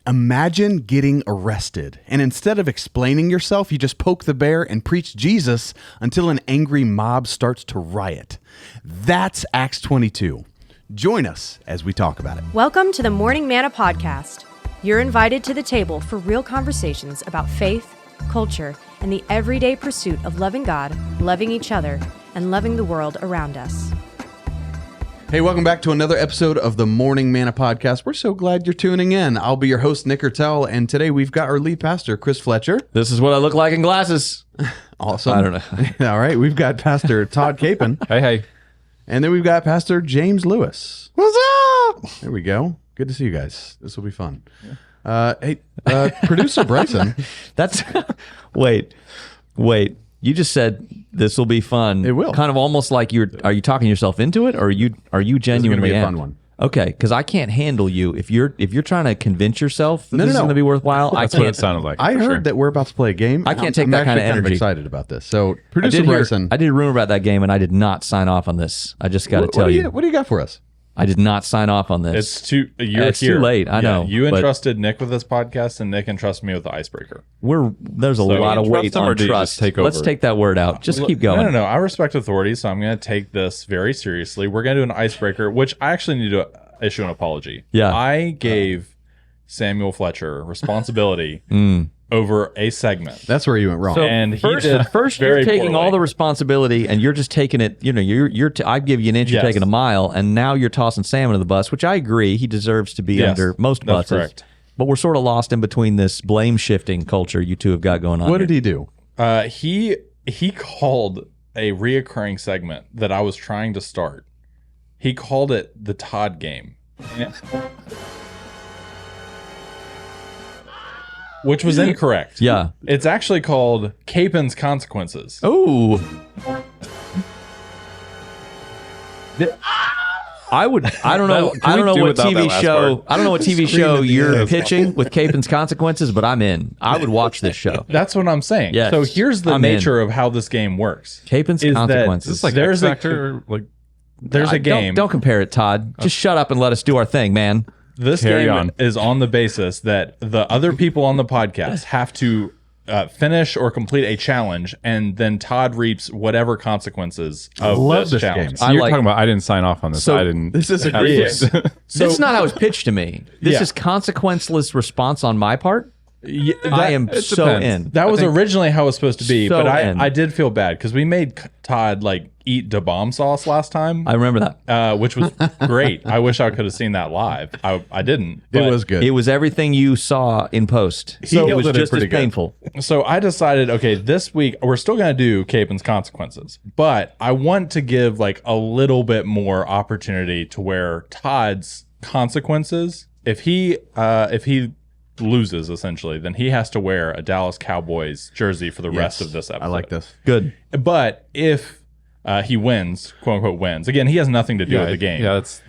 Imagine getting arrested, and instead of explaining yourself, you just poke the bear and preach Jesus until an angry mob starts to riot. That's Acts 22. Join us as we talk about it. Welcome to the Morning Manna Podcast. You're invited to the table for real conversations about faith, culture, and the everyday pursuit of loving God, loving each other, and loving the world around us. Hey, welcome back to another episode of the Morning Manna Podcast. We're so glad you're tuning in. I'll be your host, Nick Ertel, and today we've got our lead pastor, Chris Fletcher. This is what I look like in glasses. Awesome. I don't know. All right, we've got Pastor Todd Capen. Hey. And then we've got Pastor James Lewis. What's up? There we go. Good to see you guys. This will be fun. Hey, producer Bryson. That's wait. You just said this will be fun. It will. Kind of almost like are you talking yourself into it, or are you genuinely This is gonna be a in? fun one. Okay, because I can't handle you if you're trying to convince yourself that this is going to be worthwhile. That's what it sounded like. I heard that we're about to play a game. I can't take that kind of energy. I'm excited about this. So, producer Bryson, I did a rumor about that game, and I did not sign off on this. I just got to tell you. What do you got for us? I did not sign off on this. It's too too late. I know. You entrusted Nick with this podcast, and Nick entrusted me with the Icebreaker. There's a lot of weight on trust. Let's take that word out. Just keep going. No. I respect authority, so I'm going to take this very seriously. We're going to do an Icebreaker, which I actually need to issue an apology. Yeah. I gave Samuel Fletcher responsibility over a segment. That's where you went wrong. And first you're taking all the responsibility, and you're just taking it. You know, I give you an inch, you're taking a mile, and now you're tossing Sam under the bus, which I agree he deserves to be under most buses. Correct. But we're sort of lost in between this blame shifting culture you two have got going on. What did he do? He called a reoccurring segment that I was trying to start. He called it the Todd game. Which was incorrect. Yeah. It's actually called Capen's Consequences. Oh. I don't know what TV show you're pitching with Capen's Consequences, but I'm in. I would watch this show. That's what I'm saying. Yes. So here's the nature of how this game works. Capen's Consequences. Is like there's a game. Don't compare it, Todd. Just shut up and let us do our thing, man. This game is on the basis that the other people on the podcast have to finish or complete a challenge, and then Todd reaps whatever consequences of this challenge. So you're talking about I didn't sign off on this. So I didn't. This is a great. This is not how it's pitched to me. This is consequenceless response on my part. I am so in. That was originally how it was supposed to be, So but in. I did feel bad because we made Todd eat da bomb sauce last time. I remember that. Which was great. I wish I could have seen that live. I didn't. It was good. It was everything you saw in post. So it was just as good. painful. So I decided, okay, this week we're still going to do Capen's Consequences, but I want to give a little bit more opportunity to where Todd's consequences, if he loses essentially, then he has to wear a Dallas Cowboys jersey for the rest of this episode. I like this. Good. But if he wins, quote unquote wins, again, he has nothing to do with the game. Yeah, that's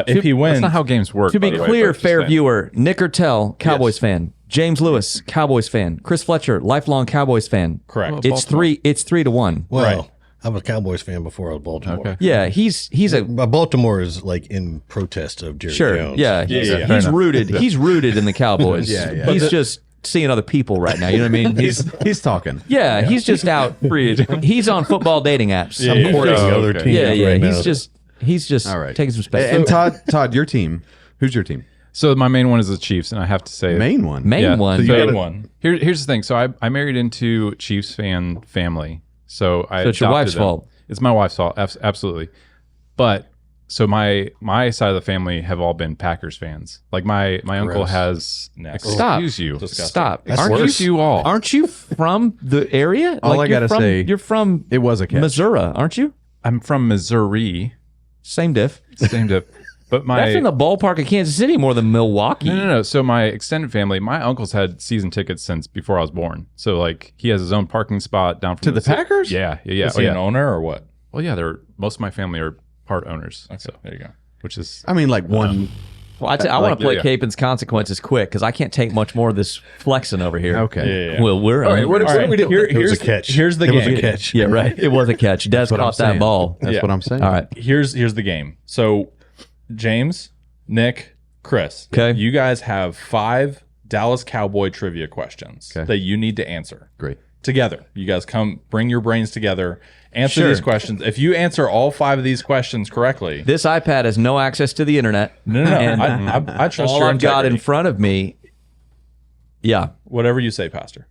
if he wins, that's not how games work. To be by the way, clear, but just fair saying. viewer, Nick Ertel, Cowboys fan. James Lewis, Cowboys fan. Chris Fletcher, lifelong Cowboys fan. correct. It's 3-1. Well, Right. I was a Cowboys fan before I was Baltimore. Okay. Yeah, he's a Baltimore is in protest of Jerry Jones. Yeah, Yeah. he's rooted. He's rooted in the Cowboys. Yeah. He's just seeing other people right now. You know what I mean? He's talking. Yeah, he's just out. He's on football dating apps. Yeah. Courting other okay. teams Yeah. right now. He's just All right. taking some space. And Todd, your team. Who's your team? So my main one is the Chiefs, and I have to say Main one. Main yeah. one. So you had one. Here's the thing. So I married into Chiefs fan family. So it's your wife's fault. It's my wife's fault. Absolutely. But so my side of the family have all been Packers fans. My uncle has. Next. Stop. Excuse you. Disgusting. Stop. Excuse you all. Aren't you from the area? All I gotta say, you're from It was a catch. Missouri, aren't you? I'm from Missouri. Same diff. Same dip. But That's in the ballpark of Kansas City more than Milwaukee. No. So my extended family, my uncle's had season tickets since before I was born. So he has his own parking spot down from To the Packers? Yeah. Is he an owner or what? Well, yeah. Most of my family are part owners. Okay, So, there you go. which is I mean, one. Well, I want to play yeah. Capen's Consequences quick because I can't take much more of this flexing over here. Okay. Yeah. Well, we're All right. What are we doing? Here's a catch. Here's the It game. was a catch. Yeah, right. It was a catch. Des what I'm caught that saying. ball. That's Yeah. what I'm saying. All right. Here's the game. So, James, Nick, Chris. Okay. You guys have 5 Dallas Cowboy trivia questions that you need to answer. Great. Together. You guys bring your brains together, answer these questions. If you answer all 5 of these questions correctly. This iPad has no access to the internet. No. And I trust all your I've got integrity. in front of me. Yeah. Whatever you say, Pastor.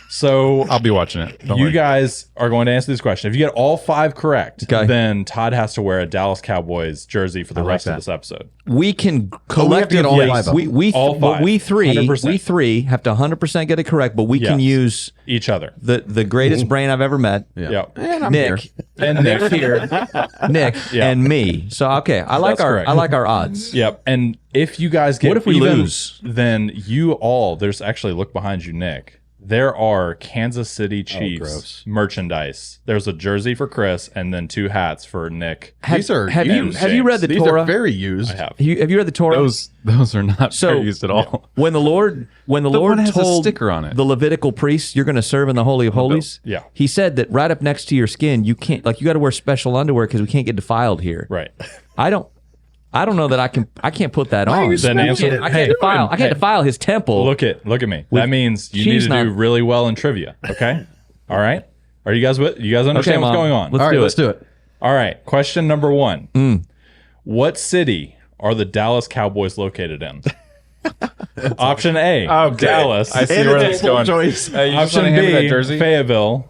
So I'll be watching it. Don't you worry. guys are going to answer this question. If you get all 5 correct, then Todd has to wear a Dallas Cowboys jersey for the rest of this episode. We can we have to collectively. get all 5 of them. All 5. We three 100%. have to 100% get it correct, but we can use each other. the greatest brain I've ever met. Yep. And I'm Nick here. And Nick here, Nick and me. So okay, I like correct. I like our odds. Yep. And if you guys get What if we even, lose? then there's actually, look behind you, Nick. There are Kansas City Chiefs merchandise. There's a jersey for Chris and then 2 hats for Nick. These are Have you read the These Torah? are very used. I have. Have you read the Torah? Those are not very used at all. When the Lord one has a told sticker on it. the Levitical priests, you're going to serve in the Holy of Holies. Yeah. He said that right up next to your skin, you can't, like, you got to wear special underwear because we can't get defiled here. Right. I don't know that I can't put that on. Then answer. I can't defile his temple. Look at me. That means you need to do really well in trivia. Okay. All right. Are you guys with? You guys understand what's going on? Let's do it. All right. Question number 1. What city are the Dallas Cowboys located in? Option A, Dallas. I see where that's going. Choice. Hey, you just Option wanna hand me that B, jersey? Fayetteville.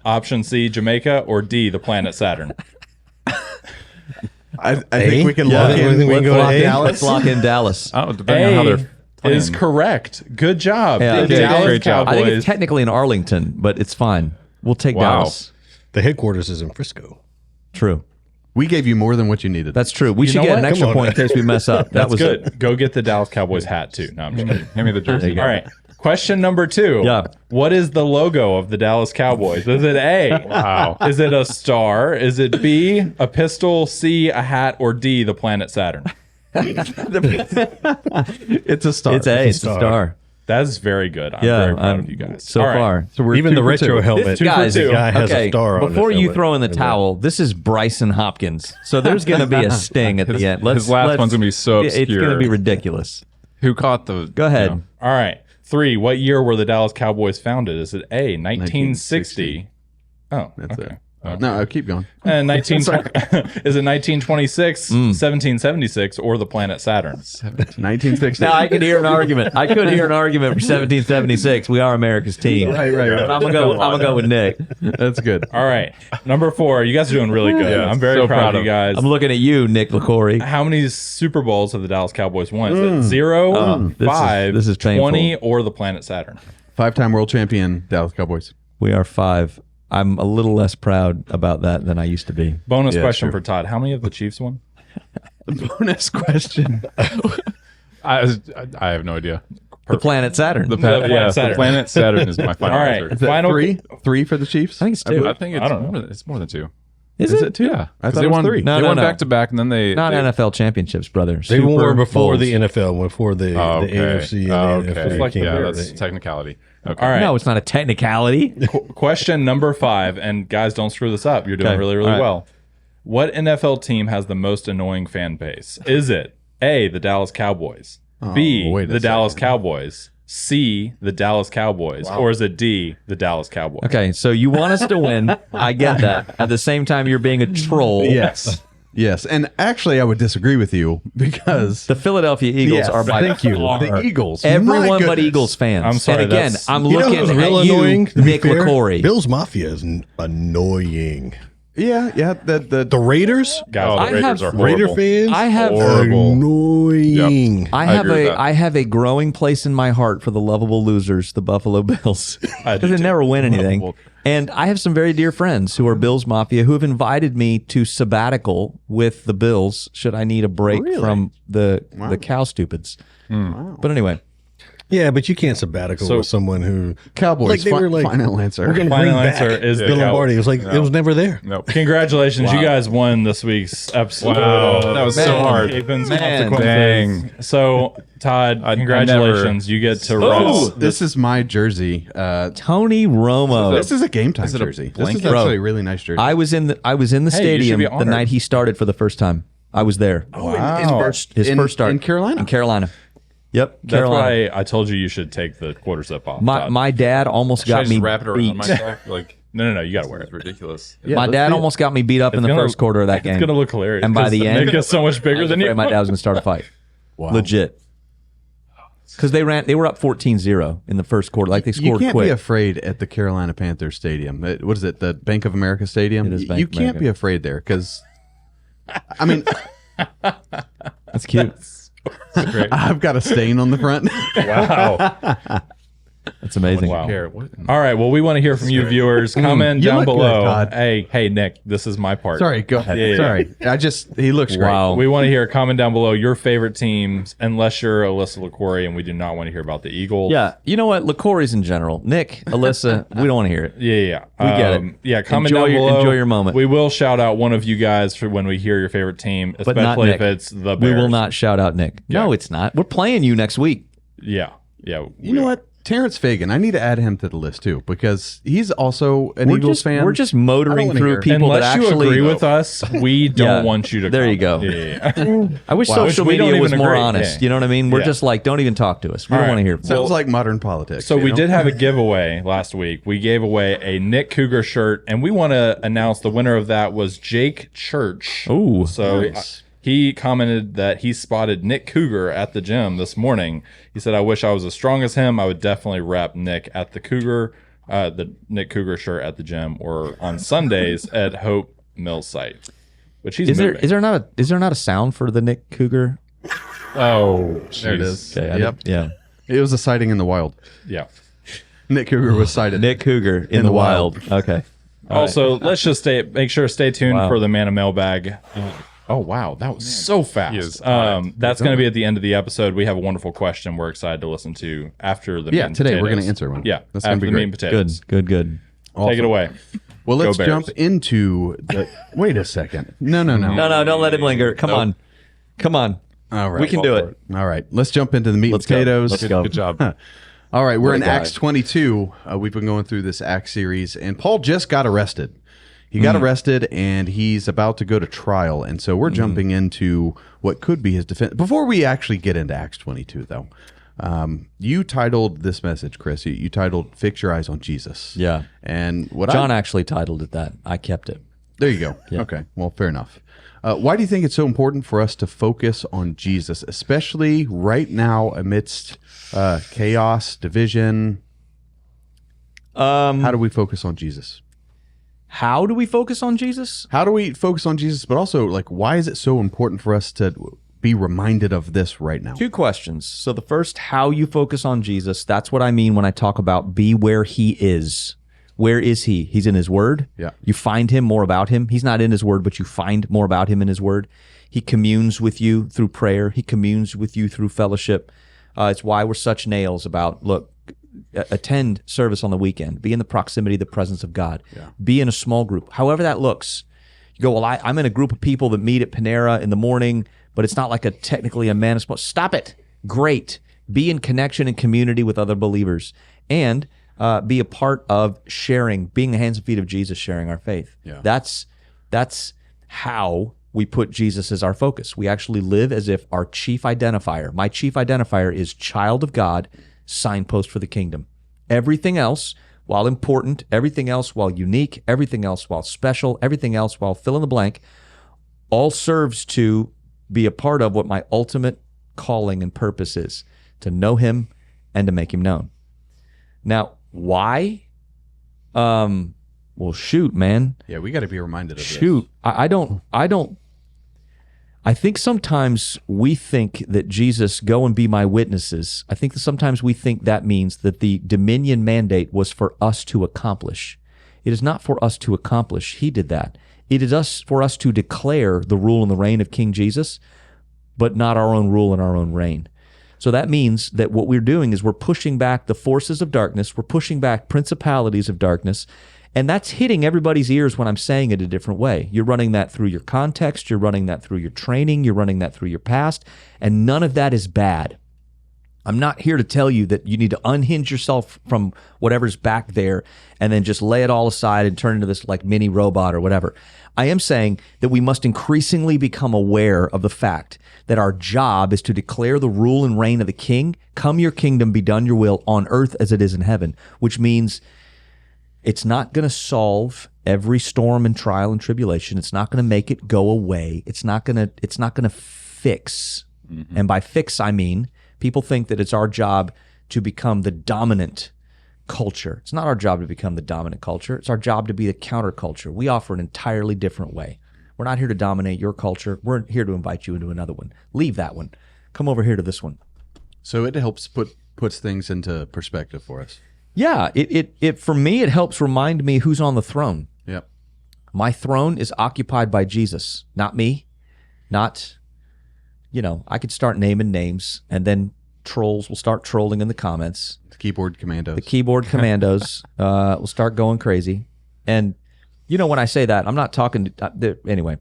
Option C, Jamaica, or D, the planet Saturn. I think we can lock I in. think we can go to A. Dallas. Let's lock in Dallas. Oh, depending on how they're playing. Is correct. Good job. Yeah, The okay, Dallas great job. I think Cowboys. it's technically in Arlington, but it's fine. We'll take Wow. Dallas. The headquarters is in Frisco. True. We gave you more than what you needed. That's true. We You should know get what? an extra Come on. point in case we mess up. That That's was good. Go get the Dallas Cowboys hat too. No, I'm just kidding. Hand me the jersey. All right. Question number 2. Yeah. What is the logo of the Dallas Cowboys? Is it A? Wow. Is it a star? Is it B, a pistol, C, a hat, or D, the planet Saturn? It's a star. It's a star. That is very good. I'm Yeah, very proud of you guys. So All right. far. So we're Even 2 the for retro 2. helmet. Guys, the guy has okay, a star on before his you helmet. throw in the towel, this is Bryson Hopkins. So there's going to be a sting at the end. His last one's gonna be so It's going to obscure. be ridiculous. Who caught the? Go ahead. you know, All right. 3. What year were the Dallas Cowboys founded? Is it A, 1960? Oh, That's okay. it. No, keep going. And 19 is it 1926, 1776, or the planet Saturn? 1960. Now I could hear an argument. I could hear an argument for 1776. We are America's team. Right. But I'm gonna go with Nick. That's good. All right. Number 4. You guys are doing really good. Yeah, I'm very so proud proud of you guys. I'm looking at you, Nick LaCory. How many Super Bowls have the Dallas Cowboys won? Is it 0, This is- 5, this is painful. 20, or the planet Saturn? 5-time world champion Dallas Cowboys. We are 5. I'm a little less proud about that than I used to be. Bonus Yeah, question true. for Todd. How many have the Chiefs won? Bonus question. I have no idea. The planet Saturn. The planet Saturn. the planet Saturn is my final All right. answer. Is that Final- 3 for the Chiefs? I think it's 2. I think it's I don't know. it's more than 2. Is Is it? it 2? Yeah, I 'cause thought they it was won 3. No, they no, won no. back to back, and then they Not they, NFL championships, brother. They Super were before Bowls. the NFL, before the Okay. AFC and the okay. NFC like came Yeah, out. that's technicality. Okay. All right. No, it's not a technicality. Question number 5. And guys, don't screw this up. You're doing Okay. really, really All right. well. What NFL team has the most annoying fan base? Is it A, the Dallas Cowboys, B, wait a the Dallas second. Cowboys, C, the Dallas Cowboys, or is it D, the Dallas Cowboys? Okay, so you want us to win. I get that. At the same time, you're being a troll. Yes. Yes. And actually, I would disagree with you because The Philadelphia Eagles Yes, are by thank you. far The Eagles. everyone My but goodness. Eagles fans. I'm sorry, And again, that's- I'm You know looking who's at real you, annoying, to be Nick fair? LaCory. Bill's Mafia is annoying. Yeah. The Raiders? Guys, Oh, I the Raiders have- are Raider horrible. fans? I have Horrible. Annoying. I I have agree with that. I have a growing place in my heart for the lovable losers, the Buffalo Bills, I do because they too. never win anything. Lovable. And I have some very dear friends who are Bills Mafia who have invited me to sabbatical with the Bills should I need a break from the cow stupids. But anyway, Yeah, but you can't sabbatical with someone who Cowboys. Like, they were like, final answer. we're going to Final bring back answer is the Bill Lombardi. It was like Cowboys. it was never there. Nope. Congratulations, you guys won this week's episode. Wow. That was so hard. Capen's Man. Consequences. So, Todd, congratulations. You get to Oh, run. this is my jersey. Tony Romo. This is a game time Is it a jersey. This is blanket? actually a really nice jersey. I was in the Hey, you should stadium be the honored. night he started for the first time. I was there. in His first start in Carolina. In Carolina. Yep. That's Carolina. why I told you should take the quarter zip off. My dad almost Should I got just me wrap it around beat. my neck? Like, No, you got to wear it's it. ridiculous. My dad almost got me beat up in the first quarter of that game. It's going to look hilarious. And by 'cause the end, Nick gets so much I bigger was than afraid you. my dad was going to start a fight. Wow. Legit. Because they were up 14-0 in the first quarter. Like they You scored can't quick. be afraid at the Carolina Panthers Stadium. What is it? The Bank of America Stadium? It is Bank You of can't America. be afraid there because, I mean, That's cute. I've got a stain on the front. Wow. That's amazing. Wow. Care what? All right. Well, we want to hear from you viewers. Comment You down look good, below. Todd. Hey, Nick, this is my part. Sorry, go ahead. Yeah. Sorry. He looks great. Wow. We want to hear comment down below your favorite teams, unless you're Alyssa LaCory, and we do not want to hear about the Eagles. Yeah. You know what? LaCory's in general. Nick, Alyssa, we don't want to hear it. Yeah. We get it. Yeah, comment Enjoy down your- below. enjoy your moment. We will shout out one of you guys for when we hear your favorite team, But not especially Nick. if it's the Bears. We will not shout out Nick. No, it's not. We're playing you next week. Yeah. You know what? Terrence Fagan, I need to add him to the list too because he's also an Eagles fan. We're just I motoring don't wanna through hear it. people Unless that actually you agree with us, we don't Yeah. want you to. There you comment. go. Yeah. I wish Wow. social We don't media even was more agree. honest. Yeah. You know what I mean? We're Yeah. just like, don't even talk to us. We All don't right. want to hear from Sounds you. like modern politics. So you we know? did have a giveaway last week. We gave away a Nick Cougar shirt, and we want to announce the winner of that was Jake Church. Ooh. So Nice. he commented that he spotted Nick Cougar at the gym this morning. He said, "I wish I was as strong as him. I would definitely rep Nick at the Nick Cougar shirt at the gym or on Sundays at Hope Mills site." Which he's Is there moving. is there not a sound for the Nick Cougar? Oh, There it jeez. is. Okay, Yep. Yeah. It was a sighting in the wild. Yeah. Nick Cougar was sighted. Nick Cougar in the the wild. Okay. Also, let's just stay tuned Wow. for the Manna mailbag. Oh wow, that was so fast. He is That's going to be at the end of the episode. We have a wonderful question we're excited to listen to after the meat and today we're potatoes. going to answer one. Yeah, That's gonna after be the great. meat and potatoes. Good. Take it away. Well, let's Bears. jump into the. Wait a second. No. No, don't let him linger. Come on. All right. We can do it. All right. Let's jump into the meat Let's and potatoes. Let's go. Good job. All right. We're What a in guy. Acts 22. We've been going through this Acts series, and Paul just got arrested. He got arrested, and he's about to go to trial. And so we're jumping into what could be his defense. Before we actually get into Acts 22, though, you titled this message, Chris. You titled "Fix Your Eyes on Jesus." Yeah. And what John actually titled it that. I kept it. There you go. Okay. Well, fair enough. Why do you think it's so important for us to focus on Jesus, especially right now amidst chaos, division? How do we focus on Jesus? How do we focus on Jesus? How do we focus on Jesus? But also, like, why is it so important for us to be reminded of this right now? Two questions. So the first, how you focus on Jesus. That's what I mean when I talk about be where he is. Where is he? He's in his word. Yeah. You find him, more about him. He's not in his word, but you find more about him in his word. He communes with you through prayer. He communes with you through fellowship. It's why we're such nails about, look, attend service on the weekend. Be in the proximity, the presence of God. Be in a small group. However that looks. You go, well, I'm in a group of people that meet at Panera in the morning, but it's not like technically a man. Stop it. Great. Be in connection and community with other believers. And be a part of sharing, being the hands and feet of Jesus, sharing our faith. Yeah. That's how we put Jesus as our focus. We actually live as if our chief identifier, my chief identifier is child of God, signpost for the kingdom. Everything else, while important, everything else while unique, everything else while special, everything else while fill in the blank, all serves to be a part of what my ultimate calling and purpose is, to know him and to make him known. Now, why? Well, shoot, man. Yeah, we got to be reminded of this. Shoot. I think sometimes we think that Jesus, go and be my witnesses. I think that sometimes we think that means that the dominion mandate was for us to accomplish. It is not for us to accomplish. He did that. It is for us to declare the rule and the reign of King Jesus, but not our own rule and our own reign. So that means that what we're doing is we're pushing back the forces of darkness. We're pushing back principalities of darkness. And that's hitting everybody's ears when I'm saying it a different way. You're running that through your context. You're running that through your training. You're running that through your past. And none of that is bad. I'm not here to tell you that you need to unhinge yourself from whatever's back there and then just lay it all aside and turn into this like mini robot or whatever. I am saying that we must increasingly become aware of the fact that our job is to declare the rule and reign of the King. Come your kingdom, be done your will on earth as it is in heaven, which means it's not going to solve every storm and trial and tribulation. It's not going to make it go away. It's not going to fix. Mm-hmm. And by fix, I mean, people think that it's our job to become the dominant culture. It's not our job to become the dominant culture. It's our job to be the counterculture. We offer an entirely different way. We're not here to dominate your culture. We're here to invite you into another one. Leave that one. Come over here to this one. So it helps puts things into perspective for us. Yeah, it for me, it helps remind me who's on the throne. Yep. My throne is occupied by Jesus, not me, not, I could start naming names and then trolls will start trolling in the comments. The keyboard commandos. The keyboard commandos will start going crazy. And, when I say that, I'm not talking to, anyway,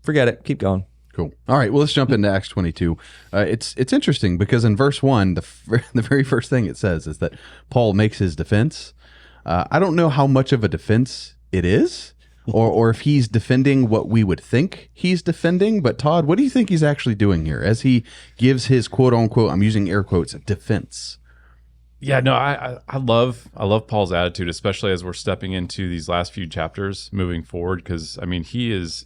forget it. Keep going. Cool. All right. Well, let's jump into Acts 22. It's interesting because in verse 1, the very first thing it says is that Paul makes his defense. I don't know how much of a defense it is or if he's defending what we would think he's defending. But Todd, what do you think he's actually doing here as he gives his quote unquote, I'm using air quotes, defense? Yeah, no, I love Paul's attitude, especially as we're stepping into these last few chapters moving forward, because I mean he is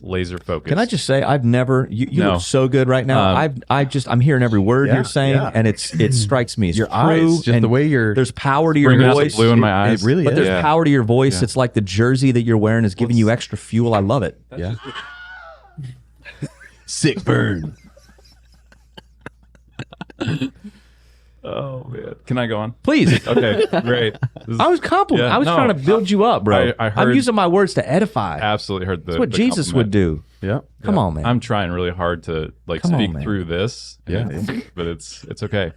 laser focused. Can I just say I've never you No. look so good right now. I'm hearing every word you're saying, and it strikes me as Your true. eyes, just and the way you're there's power to your bringing out the voice. blue in my eyes? It really But is. there's Yeah. power to your voice. It's like the jersey that you're wearing is giving you extra fuel. I love it. Yeah. Sick burn. Oh man, can I go on? Please. Okay, great. I was complimenting. Yeah, I was no, trying to build you up, bro. I I'm heard- using my words to edify. Absolutely heard the. That's what the Jesus would compliment. do. Yeah. Come on, man. I'm trying really hard to Come on, speak man. through this. Yeah. But it's okay.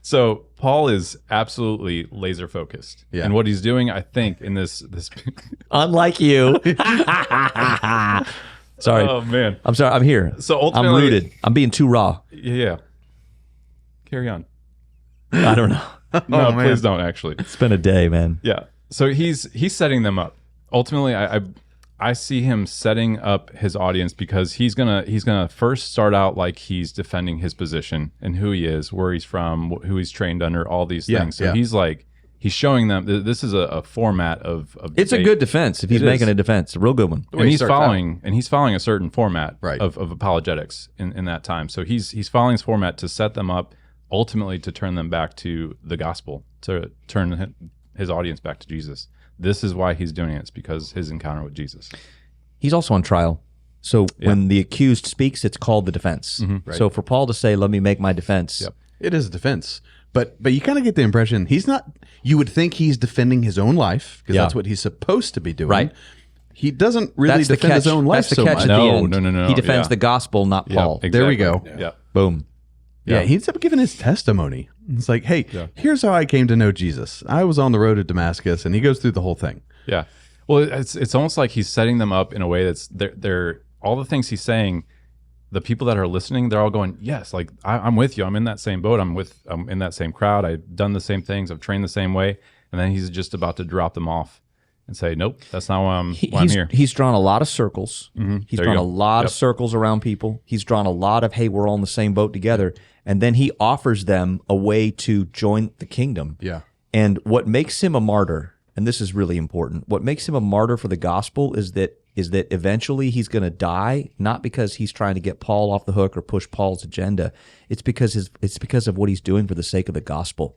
So Paul is absolutely laser focused. Yeah. And what he's doing, I think, in this Unlike you. Sorry. Oh man. I'm sorry. I'm here. So I'm ultimately, rooted. I'm being too raw. Yeah. Carry on. I don't know. No, man. please don't actually. It's been a day, man. Yeah. So he's setting them up. Ultimately, I see him setting up his audience because he's gonna first start out like he's defending his position and who he is, where he's from, who he's trained under, all these Yeah, things. So yeah. he's showing them this is a format of It's a debate. good defense if he's It making is. a defense. A real good one. way And he he's starts following a certain format Right. of apologetics in that time. So he's following his format to set them up, ultimately to turn them back to the gospel, to turn his audience back to Jesus. This is why he's doing it. It's because his encounter with Jesus. He's also on trial. So Yeah. when the accused speaks, it's called the defense. Right. So for Paul to say, let me make my defense. Yep. It is a defense. But you kind of get the impression he's not, you would think he's defending his own life because Yeah. that's what he's supposed to be doing. Right. He doesn't really That's the defend catch. his own life That's the so catch much. at No, the end. no, He defends yeah. the gospel, not Yeah, Paul. exactly. There we go. Yeah. Boom. Yeah, he ends up giving his testimony. It's like, hey, here's how I came to know Jesus. I was on the road to Damascus, and he goes through the whole thing. Yeah. Well, it's almost like he's setting them up in a way that's they're all the things he's saying. The people that are listening, they're all going, yes, like I'm with you. I'm in that same boat. I'm in that same crowd. I've done the same things. I've trained the same way. And then he's just about to drop them off and say, nope, that's not why I'm here. He's drawn a lot of circles. He's There you drawn a go. lot of Yep. circles around people. He's drawn a lot of, hey, we're all in the same boat together. And then he offers them a way to join the kingdom. Yeah. And what makes him a martyr, and this is really important, what makes him a martyr for the gospel is that eventually he's going to die, not because he's trying to get Paul off the hook or push Paul's agenda. It's because of what he's doing for the sake of the gospel.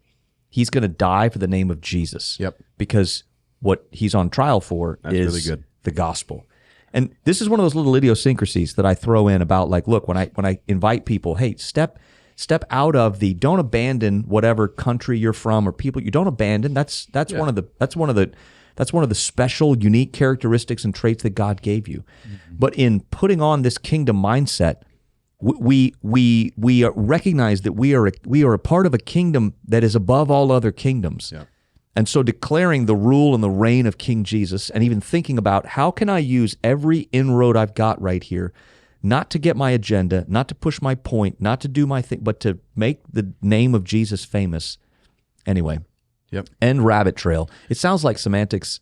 He's going to die for the name of Jesus. Yep. Because what he's on trial for is really good. the gospel. And this is one of those little idiosyncrasies that I throw in about, like, look, when I invite people, hey, step out of don't abandon whatever country you're from or people you don't abandon. That's one of the special, unique characteristics and traits that God gave you. Mm-hmm. But in putting on this kingdom mindset, we recognize that we are a part of a kingdom that is above all other kingdoms. Yeah. And so declaring the rule and the reign of King Jesus, and even thinking about how can I use every inroad I've got right here not to get my agenda, not to push my point, not to do my thing, but to make the name of Jesus famous. Anyway. Yep. End rabbit trail. It sounds like semantics.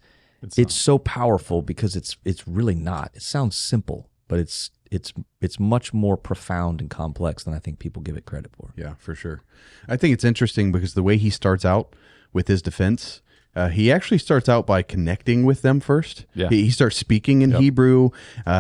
It's so powerful because it's really not. It sounds simple, but it's much more profound and complex than I think people give it credit for. Yeah, for sure. I think it's interesting because the way he starts out with his defense, he actually starts out by connecting with them first. Yeah. He starts speaking in Hebrew.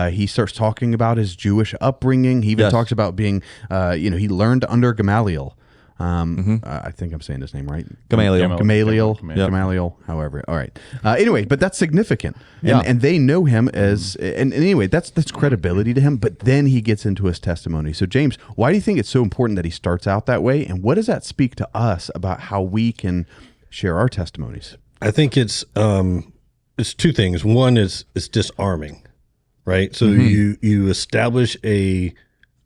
He starts talking about his Jewish upbringing. He even talks about being, he learned under Gamaliel. I think I'm saying his name right. Gamaliel, however. All right. Anyway, but that's significant. And they know him as, and anyway, that's credibility to him. But then he gets into his testimony. So James, why do you think it's so important that he starts out that way? And what does that speak to us about how we can share our testimonies? I think it's two things. One is it's disarming, right? So you establish a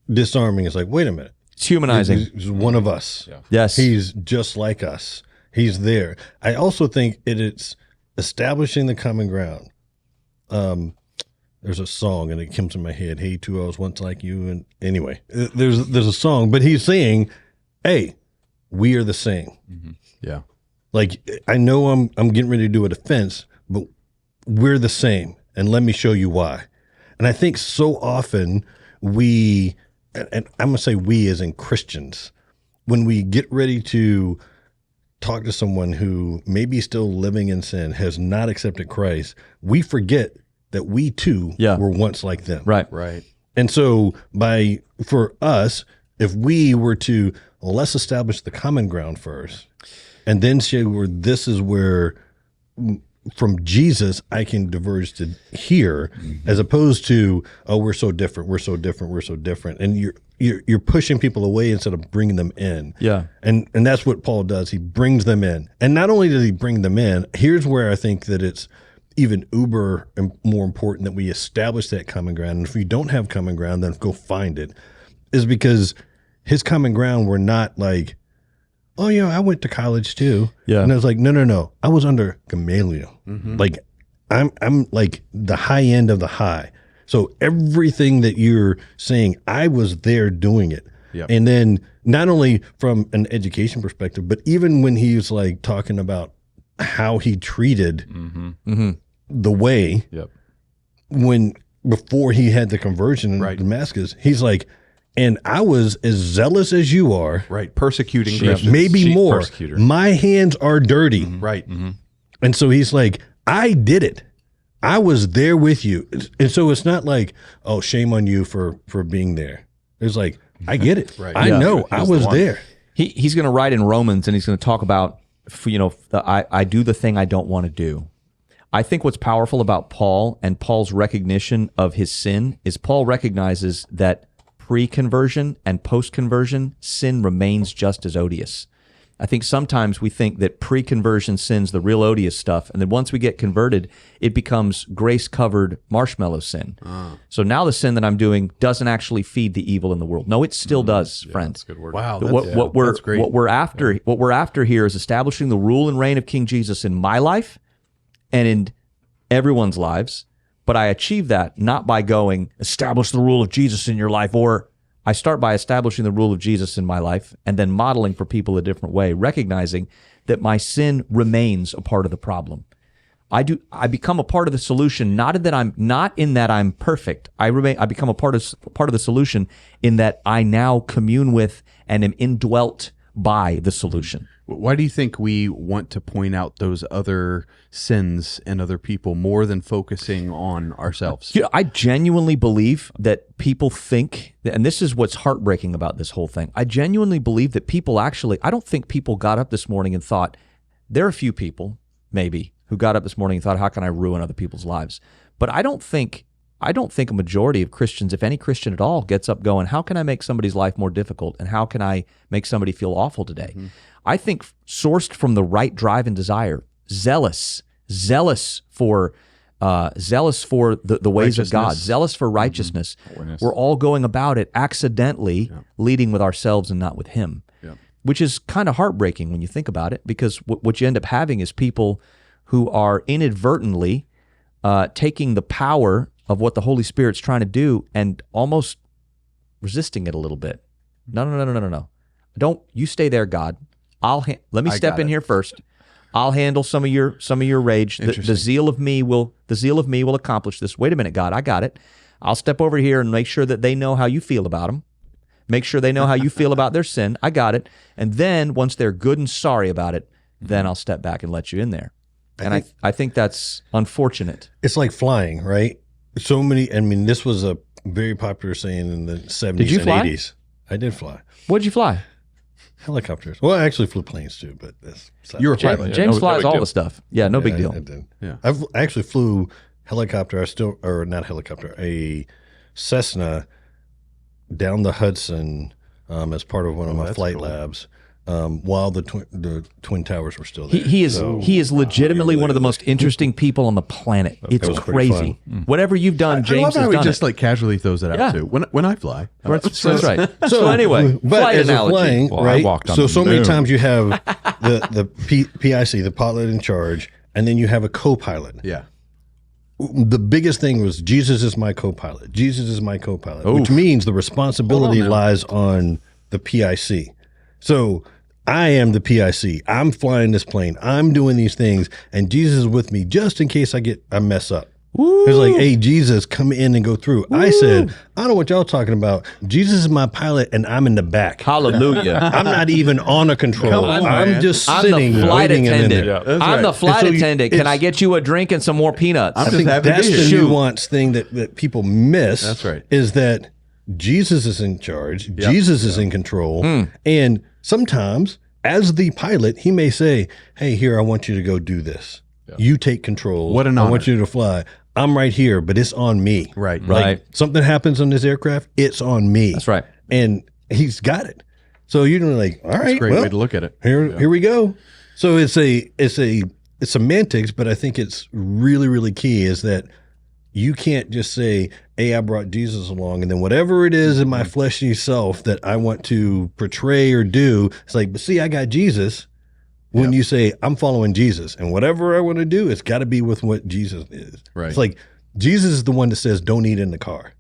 disarming. It's like, wait a minute. It's humanizing. He's one of us. Yeah. Yes. He's just like us. He's there. I also think it's establishing the common ground. There's a song and it comes to my head. Hey, too, I was once like you. And anyway, there's a song, but he's saying, hey, we are the same. Yeah. Like, I know I'm getting ready to do a defense, but we're the same. And let me show you why. And I think so often we, and I'm going to say we as in Christians, when we get ready to talk to someone who may be still living in sin, has not accepted Christ, we forget that we too were once like them. Right. And so for us, if we were to, let's establish the common ground first, and then say this is where from Jesus I can diverge to here, as opposed to, oh, we're so different, and you're pushing people away instead of bringing them in. Yeah. And that's what Paul does. He brings them in, and not only does he bring them in, here's where I think that it's even uber and more important that we establish that common ground. And if we don't have common ground, then go find it. Is because his common ground were not like, oh yeah, I went to college too. Yeah. And I was like, no. I was under Gamaliel. Like I'm like the high end of the high. So everything that you're saying, I was there doing it. Yep. And then not only from an education perspective, but even when he was like talking about how he treated the way before he had the conversion in Damascus, he's like, and I was as zealous as you are. Right. Persecuting Christians. Maybe more. My hands are dirty. Right. And so he's like, I did it. I was there with you. And so it's not like, oh, shame on you for being there. It's like, I get it. I know. I was there. He's going to write in Romans, and he's going to talk about, I do the thing I don't want to do. I think what's powerful about Paul and Paul's recognition of his sin is Paul recognizes that pre-conversion and post-conversion, sin remains just as odious. I think sometimes we think that pre-conversion sin's the real odious stuff, and then once we get converted, it becomes grace-covered marshmallow sin. So now the sin that I'm doing doesn't actually feed the evil in the world. No, it still does, friends. That's a good word. Wow, that's great. What we're after here is establishing the rule and reign of King Jesus in my life and in everyone's lives. But I achieve that not by going, establish the rule of Jesus in your life, or I start by establishing the rule of Jesus in my life and then modeling for people a different way, recognizing that my sin remains a part of the problem. I become a part of the solution, not in that I'm perfect. I become a part of the solution in that I now commune with and am indwelt by the solution. Why do you think we want to point out those other sins and other people more than focusing on ourselves? I genuinely believe that people think, and this is what's heartbreaking about this whole thing, I genuinely believe that people actually, I don't think people got up this morning and thought, there are a few people, maybe, who got up this morning and thought, how can I ruin other people's lives? But I don't think a majority of Christians, if any Christian at all, gets up going, how can I make somebody's life more difficult, and how can I make somebody feel awful today? I think sourced from the right drive and desire, zealous for the ways of God, zealous for righteousness. We're all going about it accidentally, leading with ourselves and not with Him, which is kind of heartbreaking when you think about it, because what you end up having is people who are inadvertently taking the power of what the Holy Spirit's trying to do and almost resisting it a little bit. No. Don't you stay there, God. Let me step in here first. I'll handle some of your rage. The zeal of me will accomplish this. Wait a minute, God, I got it. I'll step over here and make sure that they know how you feel about them. Make sure they know how you feel about their sin. I got it. And then once they're good and sorry about it, then I'll step back and let you in there. And I think that's unfortunate. It's like flying, right? So many, this was a very popular saying in the 70s Did you and fly? 80s. I did fly. What'd you fly? Helicopters. Well, I actually flew planes too, but that's... You were a pilot. James no flies big all deal. the stuff. Yeah, no big deal. I did. Yeah. I actually flew helicopter. Not helicopter, a Cessna down the Hudson as part of one of my flight labs while the Twin Towers were still there. He is legitimately one of the most interesting people on the planet. It's was pretty crazy. Whatever you've done, James I love how has he done just it. like casually throws it out Yeah. too. When I fly, That's right. So anyway, but flight as analogy. a flying, Well, I right? walked on So the many moon. times you have the PIC, the pilot in charge, and then you have a co-pilot. yeah. The biggest thing was Jesus is my co-pilot. Jesus is my co-pilot, which means the responsibility lies on the PIC. So I am the PIC. I'm flying this plane. I'm doing these things, and Jesus is with me just in case I mess up. It's like, hey, Jesus, come in and go through. I said, I don't know what y'all talking about. Jesus is my pilot, and I'm in the back. Hallelujah. I'm not even on a control. Come on, I'm man. just I'm sitting, the flight waiting, and attendant. then I'm the flight And so attendant. Can it's- I get you a drink and some more peanuts? I'm I just think happy to that's be the here. nuance thing that people miss. That's right. Is that Jesus is in charge. Jesus is in control. And sometimes, as the pilot, he may say, hey, here, I want you to go do this. You take control. What an I honor. want you to fly. I'm right here, but it's on me. Right. Right. Something happens on this aircraft, it's on me. That's right. And he's got it. So you're like, all right, Great well, way to look at it. here we go. So it's semantics, but I think it's really, really key is that you can't just say, hey, I brought Jesus along, and then whatever it is in my fleshy self that I want to portray or do, it's like, but see, I got Jesus. When you say, I'm following Jesus, and whatever I want to do, it's got to be with what Jesus is. Right. It's like, Jesus is the one that says, don't eat in the car.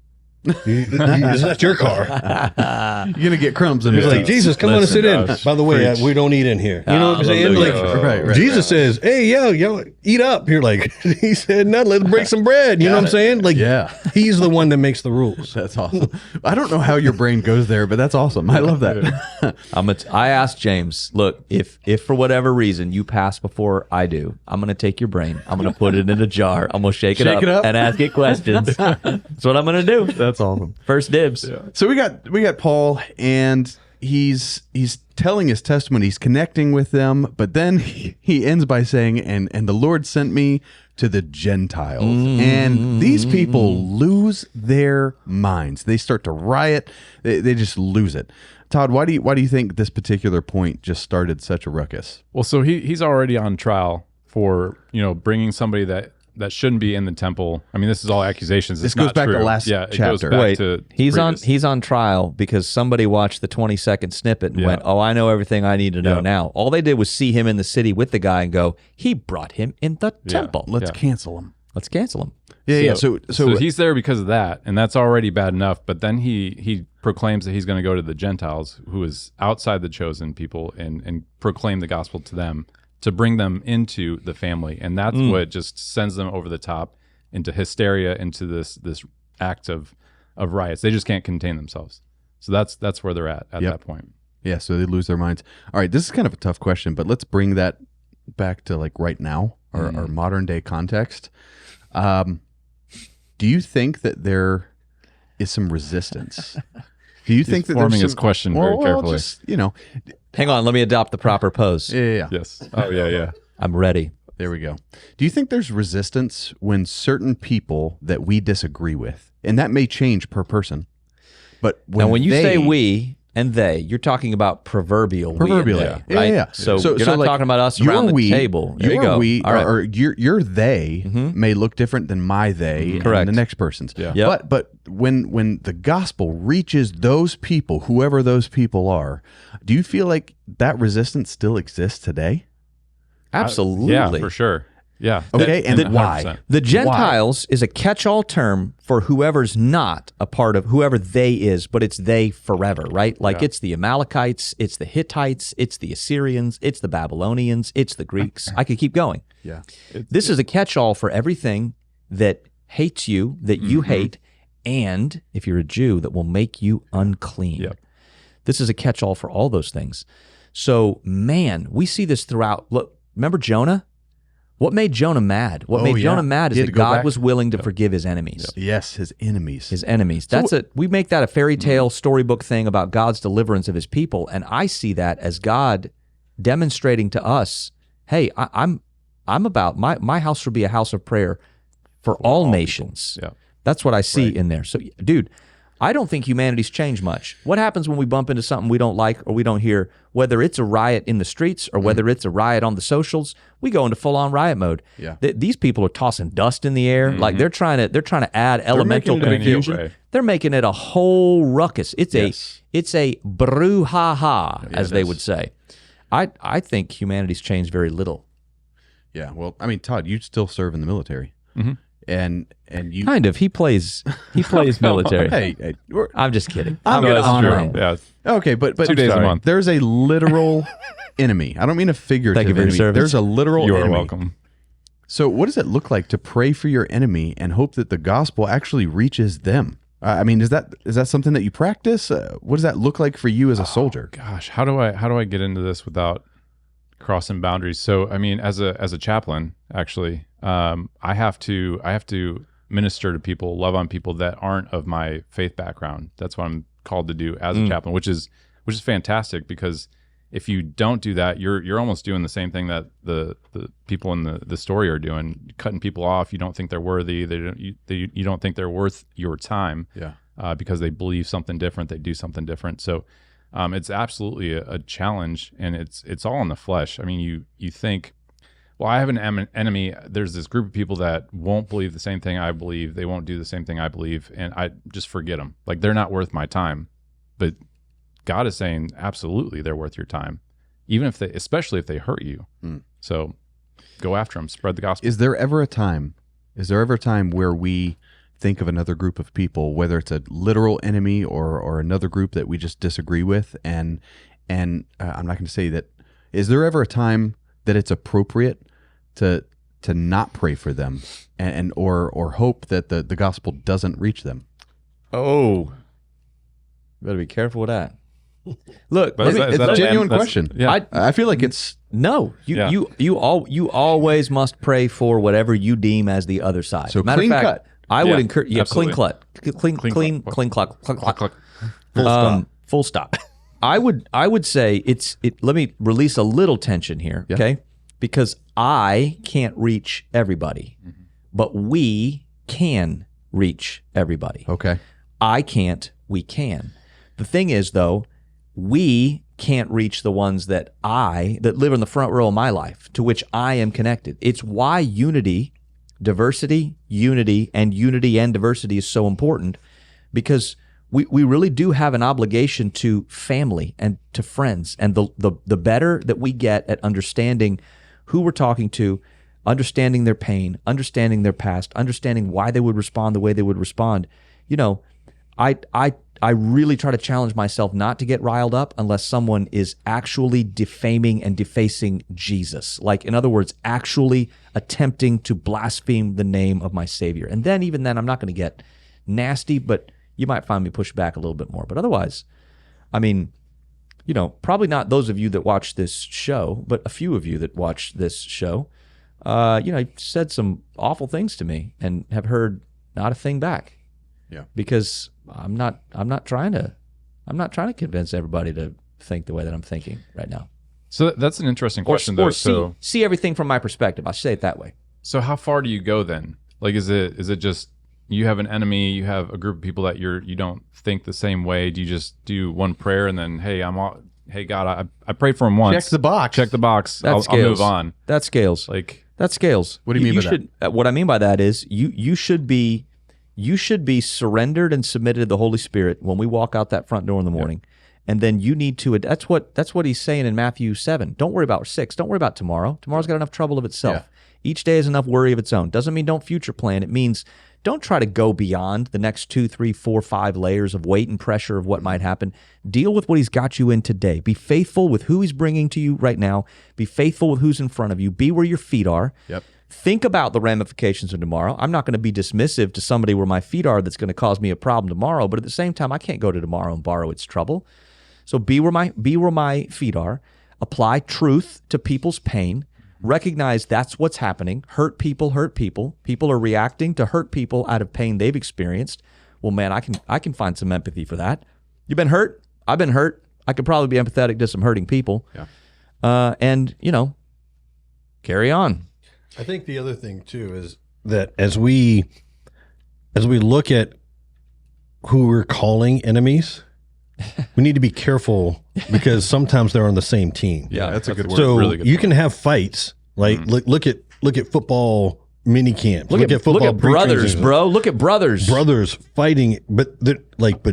It's not your car. You're gonna get crumbs in It's it. like, Jesus, come on and Listen, sit in. guys, By the way, preach. we don't eat in here. You know what I'm saying? Like, Hallelujah. Right. Jesus says, hey, yo, eat up. You're like, he said, no, let's break some bread. You know what I'm saying? Like, Yeah. he's the one that makes the rules. That's awesome. I don't know how your brain goes there, but that's awesome. I love that. I asked James, look, if for whatever reason you pass before I do, I'm going to take your brain. I'm going to put it in a jar. I'm going to shake it up and ask it questions. That's what I'm going to do. That's awesome. First dibs. So we got Paul, and he's telling his testimony. He's connecting with them, but then he ends by saying, "And the Lord sent me to the Gentiles," and these people lose their minds. They start to riot. They just lose it. Todd, why do you think this particular point just started such a ruckus? Well, so he's already on trial for bringing somebody that shouldn't be in the temple. I mean, this is all accusations. This It's goes not back to true. last It goes chapter. back Wait, to he's previous. on trial because somebody watched the 20-second snippet and Yeah. went, "Oh, I know everything I need to know Yeah. now." All they did was see him in the city with the guy and go, "He brought him in the temple. Let's Yeah. cancel him. Let's cancel him." Yeah. So So he's there because of that, and that's already bad enough. But then he proclaims that he's going to go to the Gentiles, who is outside the chosen people, and proclaim the gospel to them to bring them into the family, and that's what just sends them over the top into hysteria, into this act of riots. They just can't contain themselves. So that's where they're at that point. Yeah, so they lose their minds. All right, this is kind of a tough question, but let's bring that back to like right now, our modern day context. Do you think that there is some resistance? Do you think that forming there's his some, question very carefully. Just, Hang on, let me adopt the proper pose. yeah. Yes. Oh yeah. I'm ready. There we go. Do you think there's resistance when certain people that we disagree with, and that may change per person, but Now, when you they- say we and they, you're talking about proverbially, proverbially, right? yeah. So you're not like, talking about us your around the we, table. There you your go. we, All right. or your they may look different than my they Correct. and the next person's. Yeah. Yep. But when the gospel reaches those people, whoever those people are, do you feel like that resistance still exists today? Absolutely. Yeah, for sure. Yeah. Okay, and why? 100%. The Gentiles is a catch-all term for whoever's not a part of whoever they is, but it's they forever, right? Like it's the Amalekites, it's the Hittites, it's the Assyrians, it's the Babylonians, it's the Greeks. I could keep going. Yeah. This is a catch-all for everything that hates you, that you hate, and if you're a Jew, that will make you unclean. Yep. This is a catch-all for all those things. So, man, we see this throughout. Look, remember Jonah? What made Jonah mad? What made Jonah mad is that God was willing to forgive his enemies. Yes, his enemies. His enemies. We make that a fairy tale storybook thing about God's deliverance of his people, and I see that as God demonstrating to us, hey, I'm about my house will be a house of prayer for all nations. Yeah. That's what I see in there. So, dude, I don't think humanity's changed much. What happens when we bump into something we don't like or we don't hear, whether it's a riot in the streets or whether it's a riot on the socials? We go into full-on riot mode. Yeah. These people are tossing dust in the air, like they're trying to add elemental making it confusion. anyway. They're making it a whole ruckus. It's a brouhaha, as they would say. I think humanity's changed very little. Yeah. Well, I mean, Todd, you still serve in the military, and you Kind of. He plays military. Hey, I'm just kidding. I'm gonna gonna honor true. him. Yeah. okay, but 2 days a sorry. month. There's a literal enemy. I don't mean a figurative Thank you for your enemy. service. There's a literal You are enemy. welcome. So, what does it look like to pray for your enemy and hope that the gospel actually reaches them? I mean, is that something that you practice? What does that look like for you as a soldier? Gosh, how do I get into this without crossing boundaries? So, I mean, as a chaplain, actually, I have to minister to people, love on people that aren't of my faith background. That's what I'm called to do as a chaplain, which is fantastic, because if you don't do that, you're almost doing the same thing that the people in the story are doing, cutting people off. You don't think they're worthy. You don't think they're worth your time. Yeah. Because they believe something different, they do something different. So it's absolutely a challenge, and it's all in the flesh. I mean, you think, well, I have an enemy. There's this group of people that won't believe the same thing I believe. They won't do the same thing I believe, and I just forget them. Like, they're not worth my time. But God is saying, absolutely, they're worth your time, especially if they hurt you. So go after them, spread the gospel. Is there ever a time where we think of another group of people, whether it's a literal enemy or another group that we just disagree with, and I'm not going to say that. Is there ever a time that it's appropriate to not pray for them or hope that the gospel doesn't reach them? Oh, better be careful with that. Look, But It's a genuine question. Yeah. I feel like it's no, Yeah. you always must pray for whatever you deem as the other side. So Matter clean of fact, cut. I would Yeah, encourage absolutely. clean cluck. Full stop. Full stop. I would say let me release a little tension here, okay? Because I can't reach everybody, but we can reach everybody. okay. I can't, we can. The thing is, though, we can't reach the ones that live in the front row of my life, to which I am connected. It's why diversity, unity, and diversity is so important, because we really do have an obligation to family and to friends. And the better that we get at understanding who we're talking to, understanding their pain, understanding their past, understanding why they would respond the way they would respond, I really try to challenge myself not to get riled up unless someone is actually defaming and defacing Jesus. Like, in other words, actually attempting to blaspheme the name of my Savior. And then, even then, I'm not going to get nasty, but you might find me push back a little bit more. But otherwise, I mean, probably not those of you that watch this show, but a few of you that watch this show, said some awful things to me and have heard not a thing back. Yeah. Because I'm not trying to convince everybody to think the way that I'm thinking right now. So that's an interesting question, though. Or see everything from my perspective. I say it that way. So how far do you go then? Like, is it just you have an enemy, you have a group of people that you don't think the same way? Do you just do one prayer and then, hey, hey God, I prayed for him once. Check the box. Check the box. That I'll move on. That scales. Like, that scales. What do you mean by that? What I mean by that is you should be surrendered and submitted to the Holy Spirit when we walk out that front door in the morning. And then you need to, that's what he's saying in Matthew 7. Don't worry about 6. Don't worry about tomorrow. Tomorrow's got enough trouble of itself. Each day has enough worry of its own. Doesn't mean don't future plan. It means don't try to go beyond the next 2, 3, 4, 5 layers of weight and pressure of what might happen. Deal with what he's got you in today. Be faithful with who he's bringing to you right now. Be faithful with who's in front of you. Be where your feet are. Yep. Think about the ramifications of tomorrow. I'm not going to be dismissive to somebody where my feet are that's going to cause me a problem tomorrow, but at the same time, I can't go to tomorrow and borrow its trouble. So be where my feet are. Apply truth to people's pain. Recognize that's what's happening. Hurt people hurt people. People are reacting to hurt people out of pain they've experienced. Well, man, I can find some empathy for that. You've been hurt. I've been hurt. I could probably be empathetic to some hurting people. Yeah. And carry on. I think the other thing too is that as we look at who we're calling enemies, we need to be careful because sometimes they're on the same team. Yeah, that's a good word. So Really good you point. can have fights. Like look at football mini camps. Look at football brothers, preseason. bro. Look at brothers. Brothers fighting, but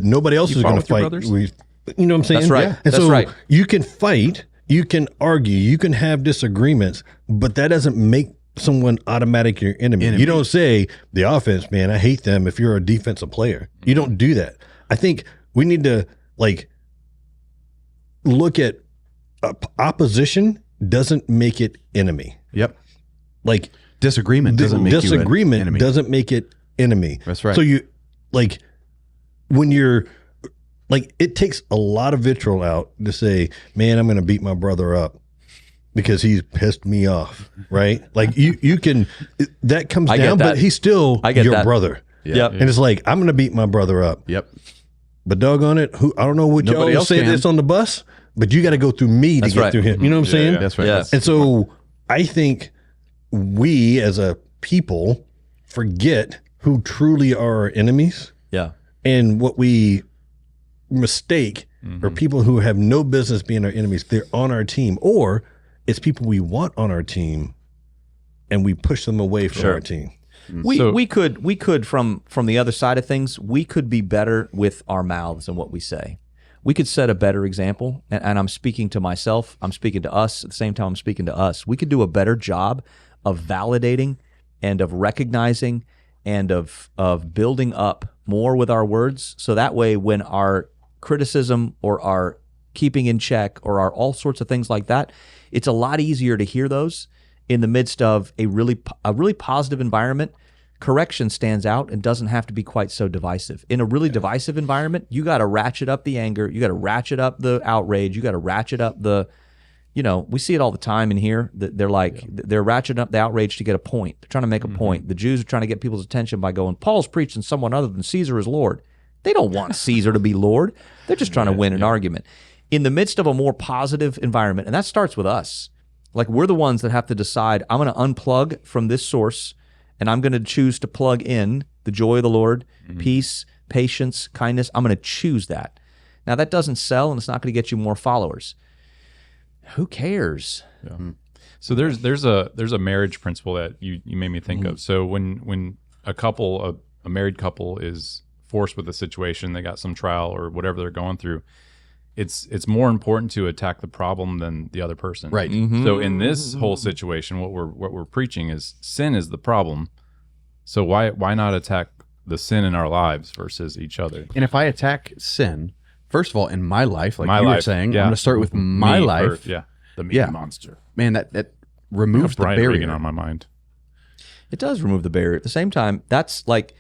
nobody else is fought going to with your fight. brothers? You know what I'm saying? That's right. And That's so right. you can fight, you can argue, you can have disagreements, but that doesn't make someone automatic your enemy. You don't say the offense, man, I hate them if you're a defensive player. You don't do that. I think we need to look at opposition doesn't make it enemy. Yep. Like Disagreement doesn't make you an enemy. doesn't make it enemy. That's right. So you when you're it takes a lot of vitriol out to say, man, I'm going to beat my brother up because he's pissed me off, right? Like you can that comes I get down, that. but he's still I get your that. brother. Yep. And it's like, I'm going to beat my brother up. Yep. But doggone it, I don't know what Nobody y'all else say can. this on the bus, but you got to go through me That's to get right. through him. You know what I'm saying? yeah. That's right. Yes. And so I think we as a people forget who truly are our enemies, Yeah. and what we mistake are people who have no business being our enemies. They're on our team, or it's people we want on our team and we push them away from Sure. our team. We could from the other side of things, we could be better with our mouths and what we say. We could set a better example, and I'm speaking to myself, I'm speaking to us, at the same time I'm speaking to us. We could do a better job of validating and of recognizing and of building up more with our words, so that way when our criticism or our keeping in check or our all sorts of things like that, it's a lot easier to hear those in the midst of a really positive environment. Correction stands out and doesn't have to be quite so divisive. In a really divisive environment, you got to ratchet up the anger, you got to ratchet up the outrage, you got to ratchet up the, we see it all the time in here. They're they're ratcheting up the outrage to get a point. They're trying to make a point. The Jews are trying to get people's attention by going, Paul's preaching someone other than Caesar is Lord. They don't want Caesar to be Lord. They're just trying to win an argument. In the midst of a more positive environment, and that starts with us. Like, we're the ones that have to decide, I'm going to unplug from this source, and I'm going to choose to plug in the joy of the Lord, peace, patience, kindness. I'm going to choose that. Now, that doesn't sell, and it's not going to get you more followers. Who cares? Yeah. So there's a marriage principle that you made me think of. So when a married couple is forced with a situation, they got some trial or whatever they're going through, it's more important to attack the problem than the other person. Right. So in this whole situation, what we're preaching is sin is the problem. So why not attack the sin in our lives versus each other? And if I attack sin, first of all, in my life, like My you were life, saying, yeah. I'm going to start with my Me life. first, yeah. The me Yeah. monster. Man, that removes the Brian barrier. Regan on my mind. It does remove the barrier. At the same time, that's like,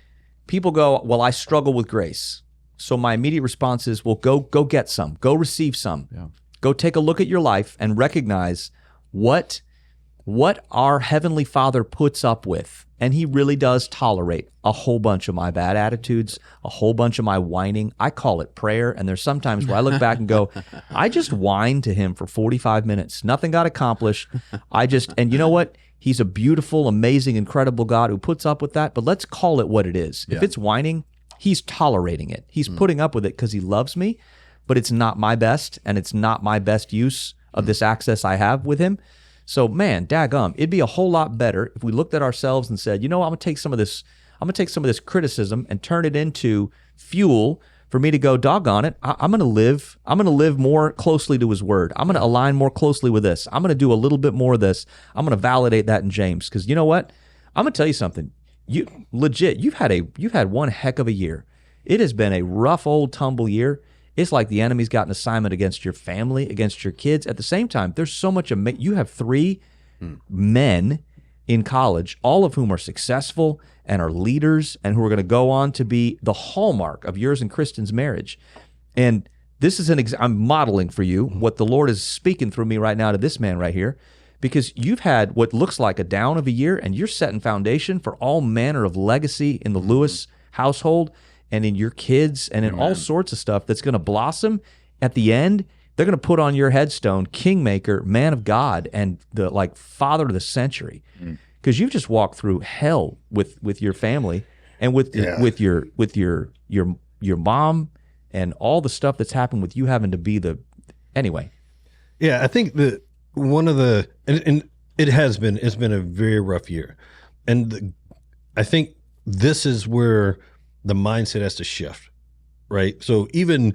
people go, well, I struggle with grace. So my immediate response is, well, go get some. Go receive some. Yeah. Go take a look at your life and recognize what our Heavenly Father puts up with. And He really does tolerate a whole bunch of my bad attitudes, a whole bunch of my whining. I call it prayer. And there's sometimes where I look back and go, I just whined to Him for 45 minutes. Nothing got accomplished. And you know what? He's a beautiful, amazing, incredible God who puts up with that. But let's call it what it is. If it's whining, He's tolerating it. He's putting up with it because He loves me, but it's not my best, and it's not my best use of this access I have with Him. So, man, daggum, it'd be a whole lot better if we looked at ourselves and said, I'm gonna take some of this criticism and turn it into fuel for me to go, doggone it, I'm going to live more closely to his word. I'm going to align more closely with this. I'm going to do a little bit more of this. I'm going to validate that in James. Because you know what? I'm going to tell you something. You've had one heck of a year. It has been a rough old tumble year. It's like the enemy's got an assignment against your family, against your kids. At the same time, there's so much. You have 3 men in college, all of whom are successful and are leaders and who are going to go on to be the hallmark of yours and Kristen's marriage. And this is I'm modeling for you what the Lord is speaking through me right now to this man right here, because you've had what looks like a down of a year, and you're setting foundation for all manner of legacy in the Lewis household and in your kids and in all sorts of stuff that's going to blossom. At the end, they're going to put on your headstone, Kingmaker, Man of God, and the Father of the Century. Because you've just walked through hell with your family and with your mom and all the stuff that's happened with you having to be anyway. Yeah, I think that one of the and it's been a very rough year, and I think this is where the mindset has to shift, right? So even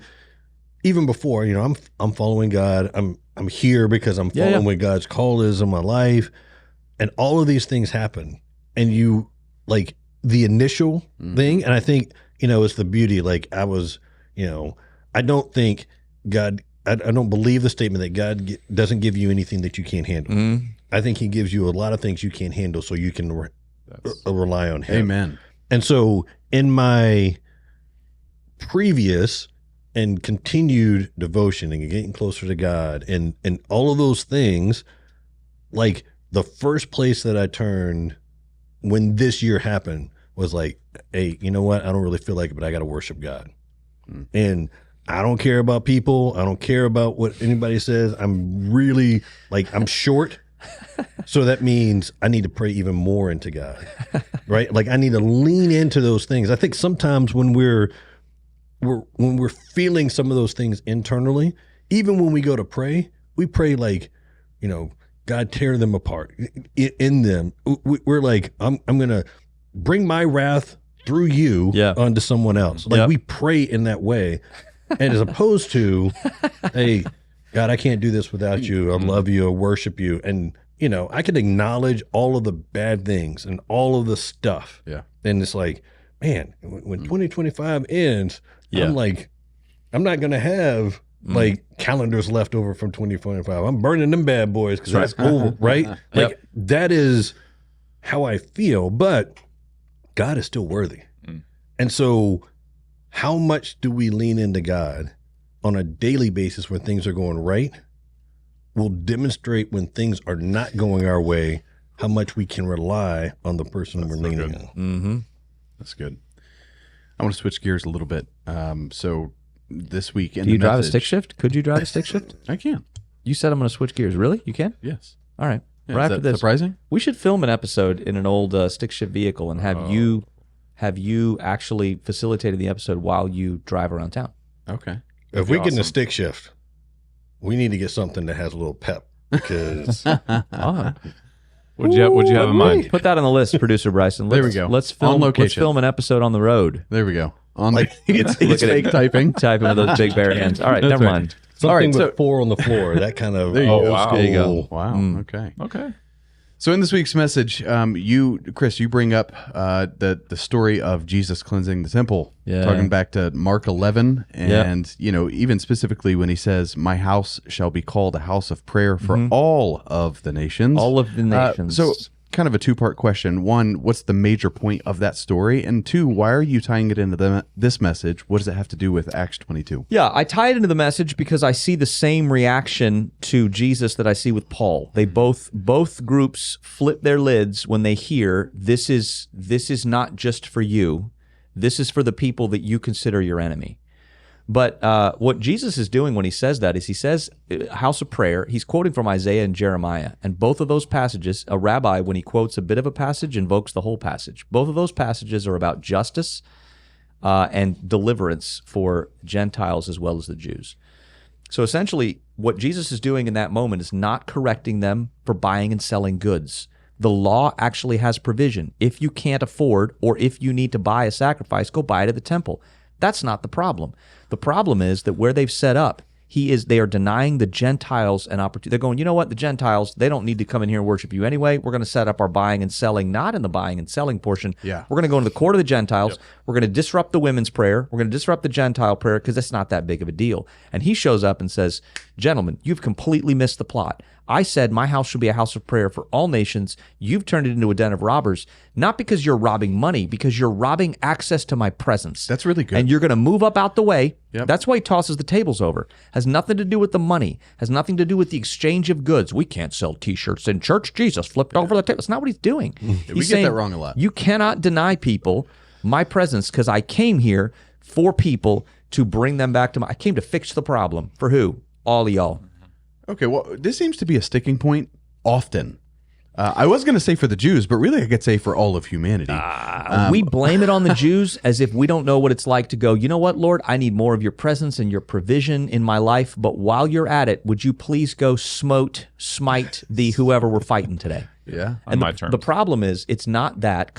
before, I'm following God. I'm here because I'm following what God's call is in my life. And all of these things happen, and you the initial thing. And I think, it's the beauty. I don't think God, I don't believe the statement that God doesn't give you anything that you can't handle. I think he gives you a lot of things you can't handle so you can rely on him. Amen. And so in my previous and continued devotion and getting closer to God and all of those things, the first place that I turned when this year happened was hey, you know what? I don't really feel like it, but I got to worship God. And I don't care about people. I don't care about what anybody says. I'm really I'm short. So that means I need to pray even more into God, right? I need to lean into those things. I think sometimes when we're feeling some of those things internally, even when we go to pray, we pray God, tear them apart in them. We're I'm going to bring my wrath through you onto someone else. We pray in that way. And as opposed to, hey, God, I can't do this without you. I love you. I worship you. And, I can acknowledge all of the bad things and all of the stuff. Yeah. And it's man, when 2025 ends, I'm not going to have calendars left over from 2025. I'm burning them bad boys because that's over, right? That is how I feel, but God is still worthy. And so how much do we lean into God on a daily basis when things are going right will demonstrate when things are not going our way, how much we can rely on the person we're leaning on. That's good. I want to switch gears a little bit. So this week Do you drive a stick shift? Could you drive a stick shift? I can. You said I'm going to switch gears. Really? You can? Yes. All right. Yeah, right is after that this, surprising? we should film an episode in an old stick shift vehicle and have you actually facilitated the episode while you drive around town. Okay. If we get in a stick shift, we need to get something that has a little pep because Would you have in mind? Put that on the list, Producer Bryson. There we go. Let's film. On location. Let's film an episode on the road. There we go. It's fake typing. Typing with those big bare hands. All right, never mind. something with 4 on the floor. That kind of There you go. wow. There you go. Wow. Okay. Okay. So in this week's message, Chris, you bring up the story of Jesus cleansing the temple, talking back to Mark 11, and even specifically when he says, "My house shall be called a house of prayer for all of the nations." All of the nations. So kind of a two-part question. One, what's the major point of that story? And two, why are you tying it into this message? What does it have to do with Acts 22? Yeah, I tie it into the message because I see the same reaction to Jesus that I see with Paul. They both groups flip their lids when they hear this is not just for you. This is for the people that you consider your enemy. But what Jesus is doing when he says that is he says house of prayer. He's quoting from Isaiah and Jeremiah. And both of those passages, a rabbi, when he quotes a bit of a passage, invokes the whole passage. Both of those passages are about justice and deliverance for Gentiles as well as the Jews. So essentially, what Jesus is doing in that moment is not correcting them for buying and selling goods. The law actually has provision. If you can't afford or if you need to buy a sacrifice, go buy it at the temple. That's not the problem. The problem is that where they've set up, they are denying the Gentiles an opportunity. They're going, you know what, the Gentiles, they don't need to come in here and worship you anyway. We're going to set up our buying and selling, not in the buying and selling portion. Yeah. We're going to go into the court of the Gentiles. Yep. We're going to disrupt the women's prayer. We're going to disrupt the Gentile prayer because it's not that big of a deal. And he shows up and says, gentlemen, you've completely missed the plot. I said my house shall be a house of prayer for all nations. You've turned it into a den of robbers, not because you're robbing money, because you're robbing access to my presence. That's really good. And you're going to move up out the way. Yep. That's why he tosses the tables over. Has nothing to do with the money. Has nothing to do with the exchange of goods. We can't sell T-shirts in church. Jesus flipped over the table. That's not what he's doing. We get that wrong a lot. You cannot deny people my presence because I came here for people to bring them back to I came to fix the problem. For who? All of y'all. Okay, well, this seems to be a sticking point often. I was going to say for the Jews, but really I could say for all of humanity. We blame it on the Jews as if we don't know what it's like to go, you know what, Lord, I need more of your presence and your provision in my life, but while you're at it, would you please go smite the whoever we're fighting today? Yeah. And my terms. The problem is, it's not that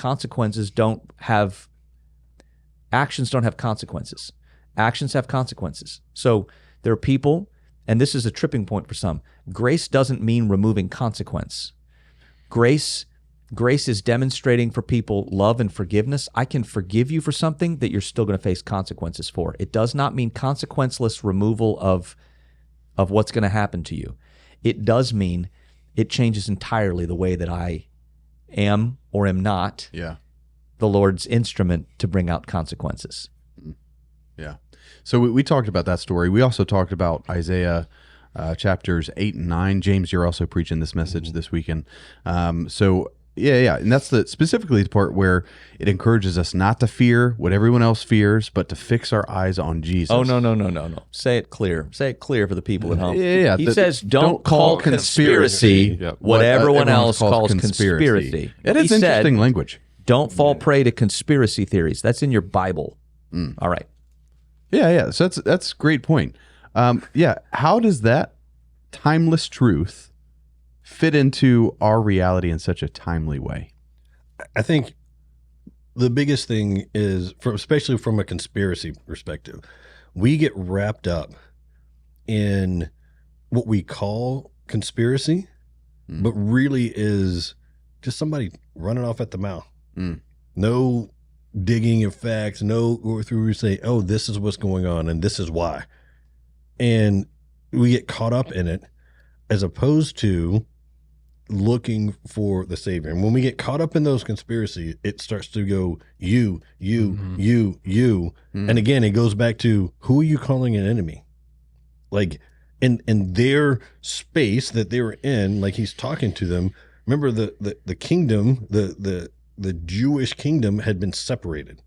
actions don't have consequences. Actions have consequences. So there are people, and this is a tripping point for some. Grace doesn't mean removing consequence. Grace is demonstrating for people love and forgiveness. I can forgive you for something that you're still going to face consequences for. It does not mean consequenceless removal of what's going to happen to you. It does mean it changes entirely the way that I am or am not the Lord's instrument to bring out consequences. Yeah. So we talked about that story. We also talked about Isaiah chapters 8 and 9. James, you're also preaching this message this weekend. And that's specifically the part where it encourages us not to fear what everyone else fears, but to fix our eyes on Jesus. Oh, no. Say it clear. Say it clear for the people at home. Yeah. He says, don't call conspiracy what everyone else calls conspiracy. It is interesting language. Don't fall prey to conspiracy theories. That's in your Bible. All right. Yeah. So that's a great point. How does that timeless truth fit into our reality in such a timely way? I think the biggest thing is, especially from a conspiracy perspective, we get wrapped up in what we call conspiracy, but really is just somebody running off at the mouth. No digging of facts, no go through and say, oh, this is what's going on and this is why. And we get caught up in it as opposed to looking for the Savior. And when we get caught up in those conspiracies, it starts to go, you. And again, it goes back to, who are you calling an enemy? Like in their space that they were in, like he's talking to them. Remember the kingdom, the Jewish kingdom had been separated.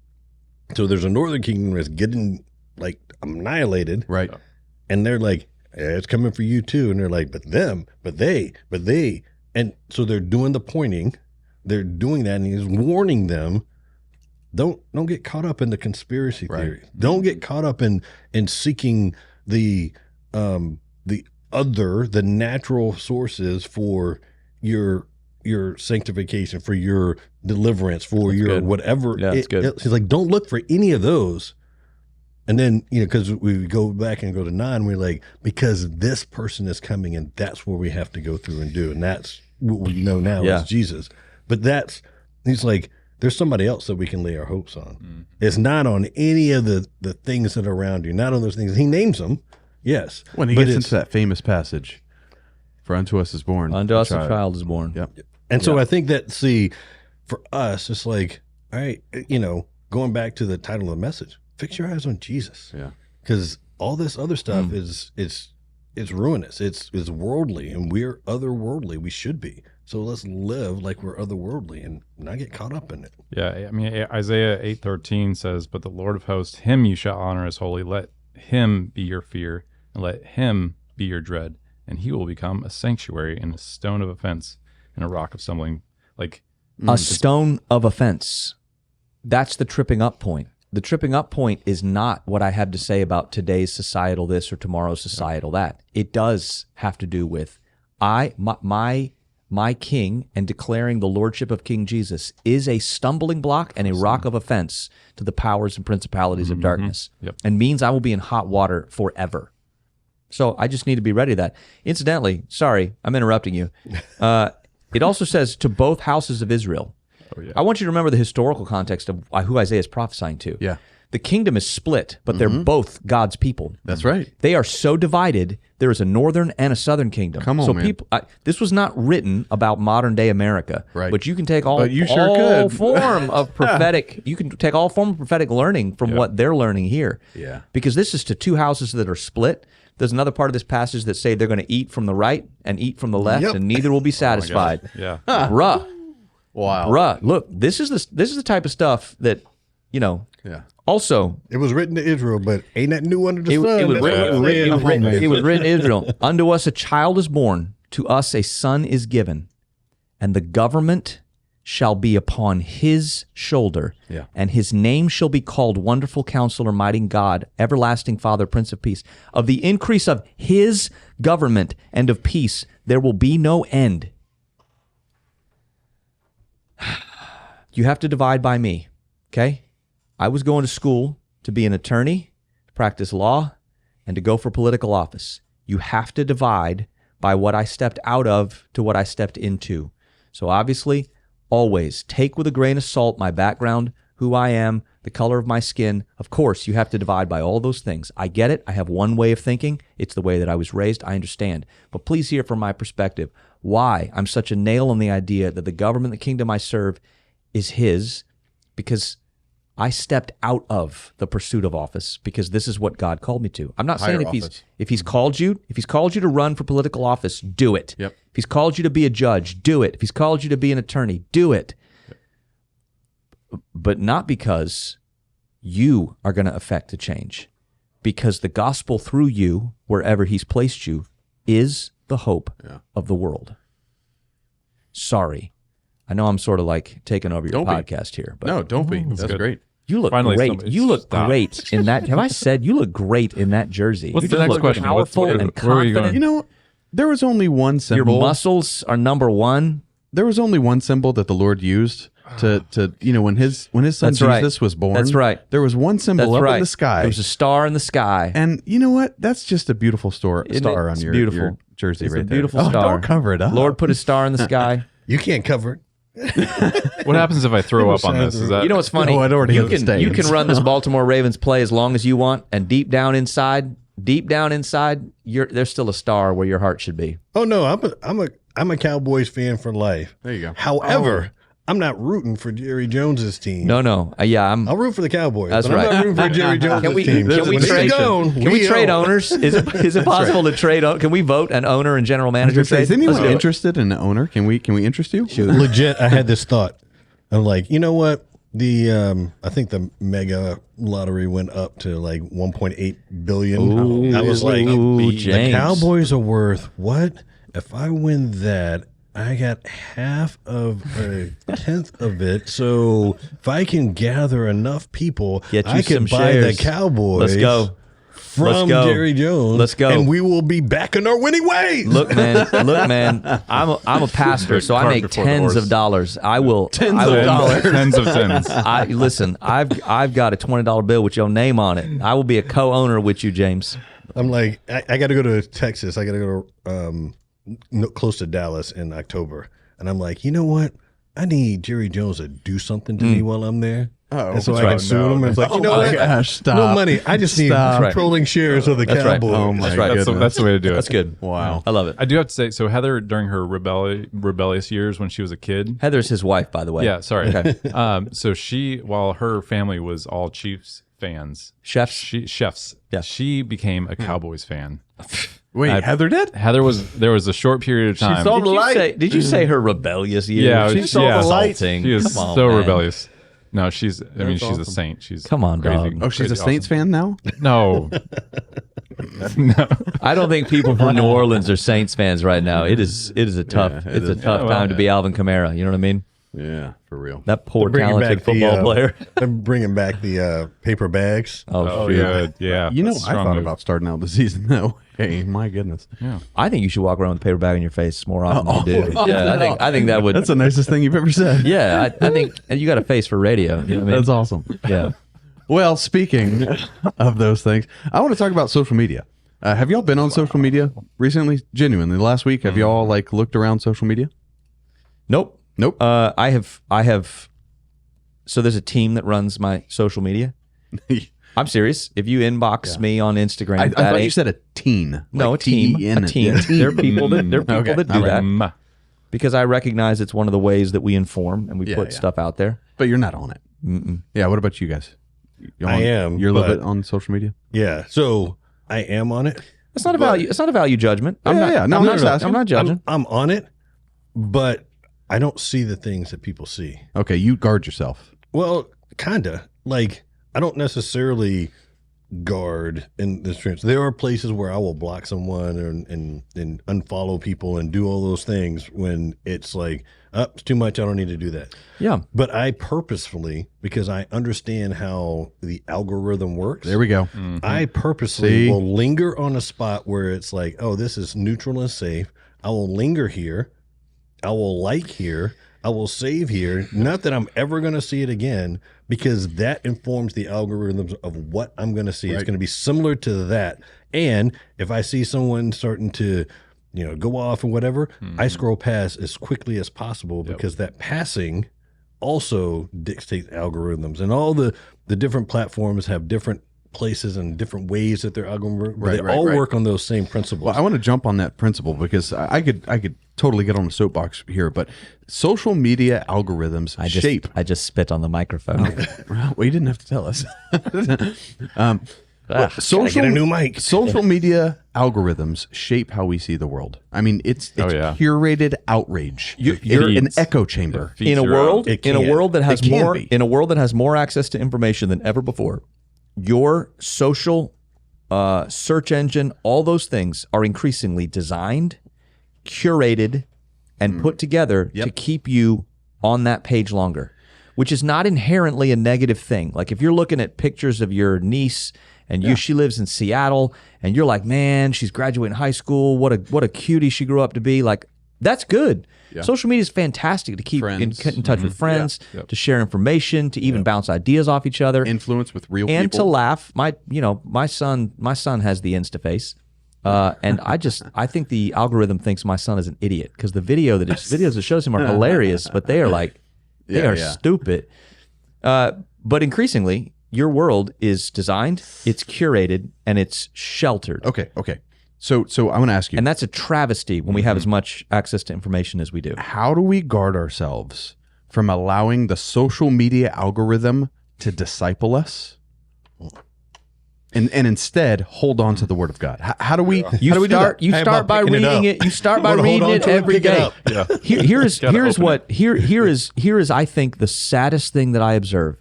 So there's a northern kingdom that's getting like annihilated. Right. And they're like, it's coming for you too. And they're like, but they. And so they're doing the pointing. They're doing that. And he's warning them, don't get caught up in the conspiracy theory. Don't get caught up in seeking the natural sources for your sanctification, for your deliverance, for your good. Whatever. Yeah, that's good. He's like, don't look for any of those. And then, because we go back and go to 9, we're like, because this person is coming and that's where we have to go through and do. And that's what we know now is Jesus. But he's like, there's somebody else that we can lay our hopes on. It's not on any of the things that are around you, not on those things. He names them, yes. When he gets into that famous passage, for unto us is born. Unto us a child is born. Yep. And so I think that, for us, it's like, all right, going back to the title of the message, fix your eyes on Jesus. Yeah. Because all this other stuff is ruinous. It's worldly, and we're otherworldly. We should be. So let's live like we're otherworldly and not get caught up in it. Yeah, I mean, Isaiah 8:13 says, "But the Lord of hosts, him you shall honor as holy. Let him be your fear, and let him be your dread. And he will become a sanctuary and a stone of offense and a rock of stumbling." Like a stone of offense. That's the tripping up point. The tripping up point is not what I have to say about today's societal this or tomorrow's societal that. It does have to do with my my king and declaring the lordship of King Jesus is a stumbling block and a rock of offense to the powers and principalities of darkness, and means I will be in hot water forever. So I just need to be ready to that. Incidentally, sorry, I'm interrupting you. It also says to both houses of Israel. I want you to remember the historical context of who Isaiah is prophesying to. Yeah. The kingdom is split, but they're both God's people. That's right. They are so divided, there is a northern and a southern kingdom. Come on, so man. people, this was not written about modern day America. Right. But you can take all, But you sure all could. form of prophetic, you can take all form of prophetic learning from what they're learning here. Yeah. Because this is to two houses that are split. There's another part of this passage that say they're going to eat from the right and eat from the left, and neither will be satisfied. Bruh. Wow. Bruh. Look, this is the type of stuff that, Yeah. Also, It was written to Israel, but ain't that new under the sun? it was That's what written, I'm saying. it was written to Israel. Unto us a child is born, to us a son is given, and the government shall be upon his shoulder, and his name shall be called Wonderful Counselor, Mighty God, Everlasting Father, Prince of Peace. Of the increase of his government and of peace, there will be no end. You have to divide by me, okay? I was going to school to be an attorney, to practice law, and to go for political office. You have to divide by what I stepped out of to what I stepped into. So obviously, always take with a grain of salt my background, who I am, the color of my skin. Of course, you have to divide by all those things. I get it. I have one way of thinking. It's the way that I was raised. I understand. But please hear from my perspective why I'm such a nail on the idea that the government, the kingdom I serve is his, because I stepped out of the pursuit of office because this is what God called me to. I'm not saying if he's called you to run for political office, do it. Yep. If he's called you to be a judge, do it. If he's called you to be an attorney, do it. But not because you are going to affect the change, because the gospel through you, wherever he's placed you, is the hope of the world. Sorry. I know I'm sort of like taking over your podcast here, but No, don't be. That's great. you look Finally, great. somebody You look stopped. great in that. Have I said you look great in that jersey? What's You the just next look question? Powerful Where and are you confident. going? You know, there was only one Your symbol. muscles are number one. There was only one symbol that the Lord used to when his son That's right. Jesus was born. That's right. There was one symbol That's up right. in the sky. There was a star in the sky. And you know what? That's just a beautiful star Isn't it? on It's your beautiful. jersey It's a right beautiful there. star. Oh, don't cover it up. Lord put a star in the sky. You can't cover it. What happens if I throw up on this? Is that You know what's funny? Oh, it already you has can you can stains. run this Baltimore Ravens play as long as you want, and deep down inside, there's still a star where your heart should be. Oh no, I'm a Cowboys fan for life. There you go. However, I'm not rooting for Jerry Jones's team. No, I'm. I'll root for the Cowboys. That's but right. I'm not rooting for Jerry Jones's Can we team. can we When he's trade? gone, Can we trade owners? Is it possible to trade? Can we vote an owner and general manager trade? Is anyone Let's do it. interested in an owner? Can we interest you? Legit, I had this thought. I'm like, you know what? The I think the mega lottery went up to like 1.8 billion. I was like, Ooh, the James. Cowboys are worth what? If I win that, I got half of a tenth of it. So if I can gather enough people, Get you I some can buy shares. the Cowboys. Let's go. From go. Jerry Jones. Let's go. And we will be back in our winning ways. Look, man. I'm a pastor, so I Cart make before the tens horse. of dollars. I will Tens I of will- dollars. Tens of tens. Listen. I've got a $20 bill with your name on it. I will be a co-owner with you, James. I'm like, I got to go to Texas. I got to go to close to Dallas in October. And I'm like, you know what? I need Jerry Jones to do something to me while I'm there. Oh, and so I right. can sue him. And it's like, you know my what? gosh, stop. No money. I just need Stop. controlling shares of the That's right. Cowboys. Oh, my That's right. goodness. That's the way to do it. That's good. Wow. I love it. I do have to say, so Heather, during her rebellious years when she was a kid, Heather's his wife, by the way. yeah, sorry. Okay. So while her family was all Chiefs fans, Chefs. chefs, Yeah. she became a Cowboys fan. Wait, Heather did? There was a short period of time. Did you say her rebellious years? Yeah, She's she- yeah. insulting. She is Come on, so man. rebellious. No, she's a awesome. saint. She's Come on, crazy. dog. Oh, she's a crazy Saints fan now? awesome. No. No. I don't think people from New Orleans are Saints fans right now. It is a tough it is. time to be Alvin Kamara. You know what I mean? Yeah, for real. That poor Bringing talented back football player. They're bringing back the paper bags. Oh, shoot. yeah, yeah. You know, That's a I strong thought move. about starting out the season though. Hey, my goodness. I think you should walk around with a paper bag on your face more often than you do. Yeah, I think that would. That's the nicest thing you've ever said. Yeah, I think and you got a face for radio. You know what I mean? That's awesome. Yeah. Well, speaking of those things, I want to talk about social media. Have y'all been on social media recently? Genuinely, last week, have y'all like looked around social media? Nope. Nope. I have. So there's a team that runs my social media. I'm serious. If you inbox me on Instagram, I thought you said a teen. no, Like a team. T-E-N. A team. Yeah. There are people that Okay. do that Mm. because I recognize it's one of the ways that we inform and we Yeah, put yeah. stuff out there. But you're not on it. Mm-mm. Yeah. What about you guys? You're I on- am, You're a little but- bit on social media. Yeah. So I am on it. It's not a value. It's not a value judgment. I'm Yeah, not. yeah. No, I'm, I'm not just asking. I'm not judging. I'm on it, but I don't see the things that people see. Okay. You guard yourself. Well, kinda. Like I don't necessarily guard in this sense. There are places where I will block someone and unfollow people and do all those things when it's like, it's too much. I don't need to do that. Yeah. But I purposefully, because I understand how the algorithm works. There we go. I purposely See? will linger on a spot where it's like, oh, this is neutral and safe. I will linger here. I will like here. I will save here. Not that I'm ever going to see it again, because that informs the algorithms of what I'm going to see. It's going to be similar to that. And if I see someone starting to, go off and whatever, I scroll past as quickly as possible because that passing also dictates algorithms. And all the different platforms have different places and different ways that their algorithm, but they all work on those same principles. Well, I want to jump on that principle because I could totally get on a soapbox here, but social media algorithms shape. I just spit on the microphone. Well, you didn't have to tell us. Gotta get a new mic. Social media algorithms shape how we see the world. I mean, it's curated outrage. You're an echo chamber. in a world that has It can more be. in a world that has more access to information than ever before, your social search engine, all those things are increasingly designed, curated, and put together to keep you on that page longer, which is not inherently a negative thing. Like if you're looking at pictures of your niece and she lives in Seattle and you're like, man, she's graduating high school. What a cutie she grew up to be. Like, that's good. Yeah. Social media is fantastic to keep in touch with friends, to share information, to even bounce ideas off each other, Influence with real and people. to laugh. My son has the Instaface, and I think the algorithm thinks my son is an idiot because the videos that shows him are hilarious, but they are like they are stupid. But increasingly, your world is designed, it's curated, and it's sheltered. Okay. So I want to ask you, And that's a travesty when we have as much access to information as we do. how do we guard ourselves from allowing the social media algorithm to disciple us? And instead hold on to the Word of God. How do we? You how do we do start. that? You How start about by picking it reading up? it. You start by Wanna hold reading on it to it, every pick it day. up. Yeah. Here is I think the saddest thing that I observe.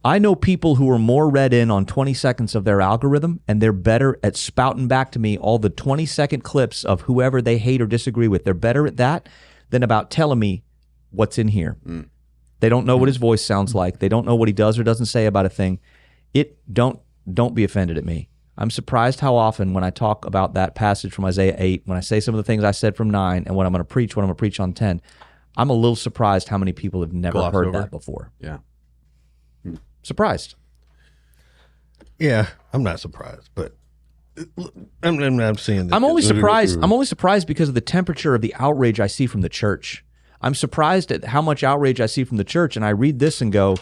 I know people who are more read in on 20 seconds of their algorithm, and they're better at spouting back to me all the 20-second clips of whoever they hate or disagree with. They're better at that than about telling me what's in here. They don't know what his voice sounds like. They don't know what he does or doesn't say about a thing. Don't be offended at me. I'm surprised how often when I talk about that passage from Isaiah 8, when I say some of the things I said from 9, and when I'm going to preach on 10, I'm a little surprised how many people have never Gloss heard over. that before. Yeah. Surprised. Yeah, I'm not surprised, but I'm not saying that. I'm only surprised because of the temperature of the outrage I see from the church. I'm surprised at how much outrage I see from the church, and I read this and go,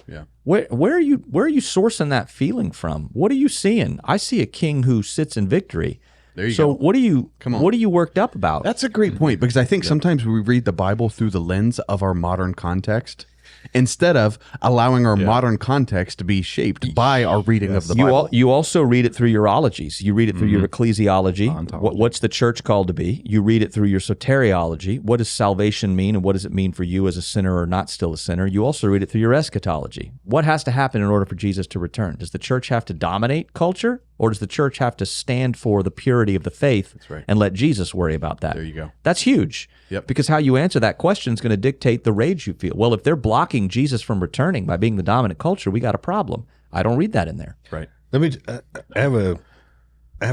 where are you sourcing that feeling from? What are you seeing? I see a king who sits in victory. There you so go. what are you Come on. what are you worked up about? That's a great point because I think sometimes we read the Bible through the lens of our modern context instead of allowing our modern context to be shaped by our reading of the Bible. You also read it through your ologies. You read it through your ecclesiology. What's the church called to be? You read it through your soteriology. What does salvation mean, and what does it mean for you as a sinner or not still a sinner? You also read it through your eschatology. What has to happen in order for Jesus to return? Does the church have to dominate culture, Or does the church have to stand for the purity of the faith and let Jesus worry about that? There you go. That's huge. Yep. Because how you answer that question is going to dictate the rage you feel. Well, if they're blocking Jesus from returning by being the dominant culture, we got a problem. I don't read that in there. Right. Let me. I have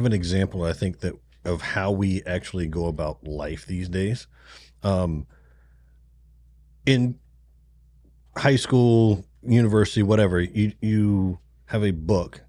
an example. I think that of how we actually go about life these days. In high school, university, whatever, you have a book,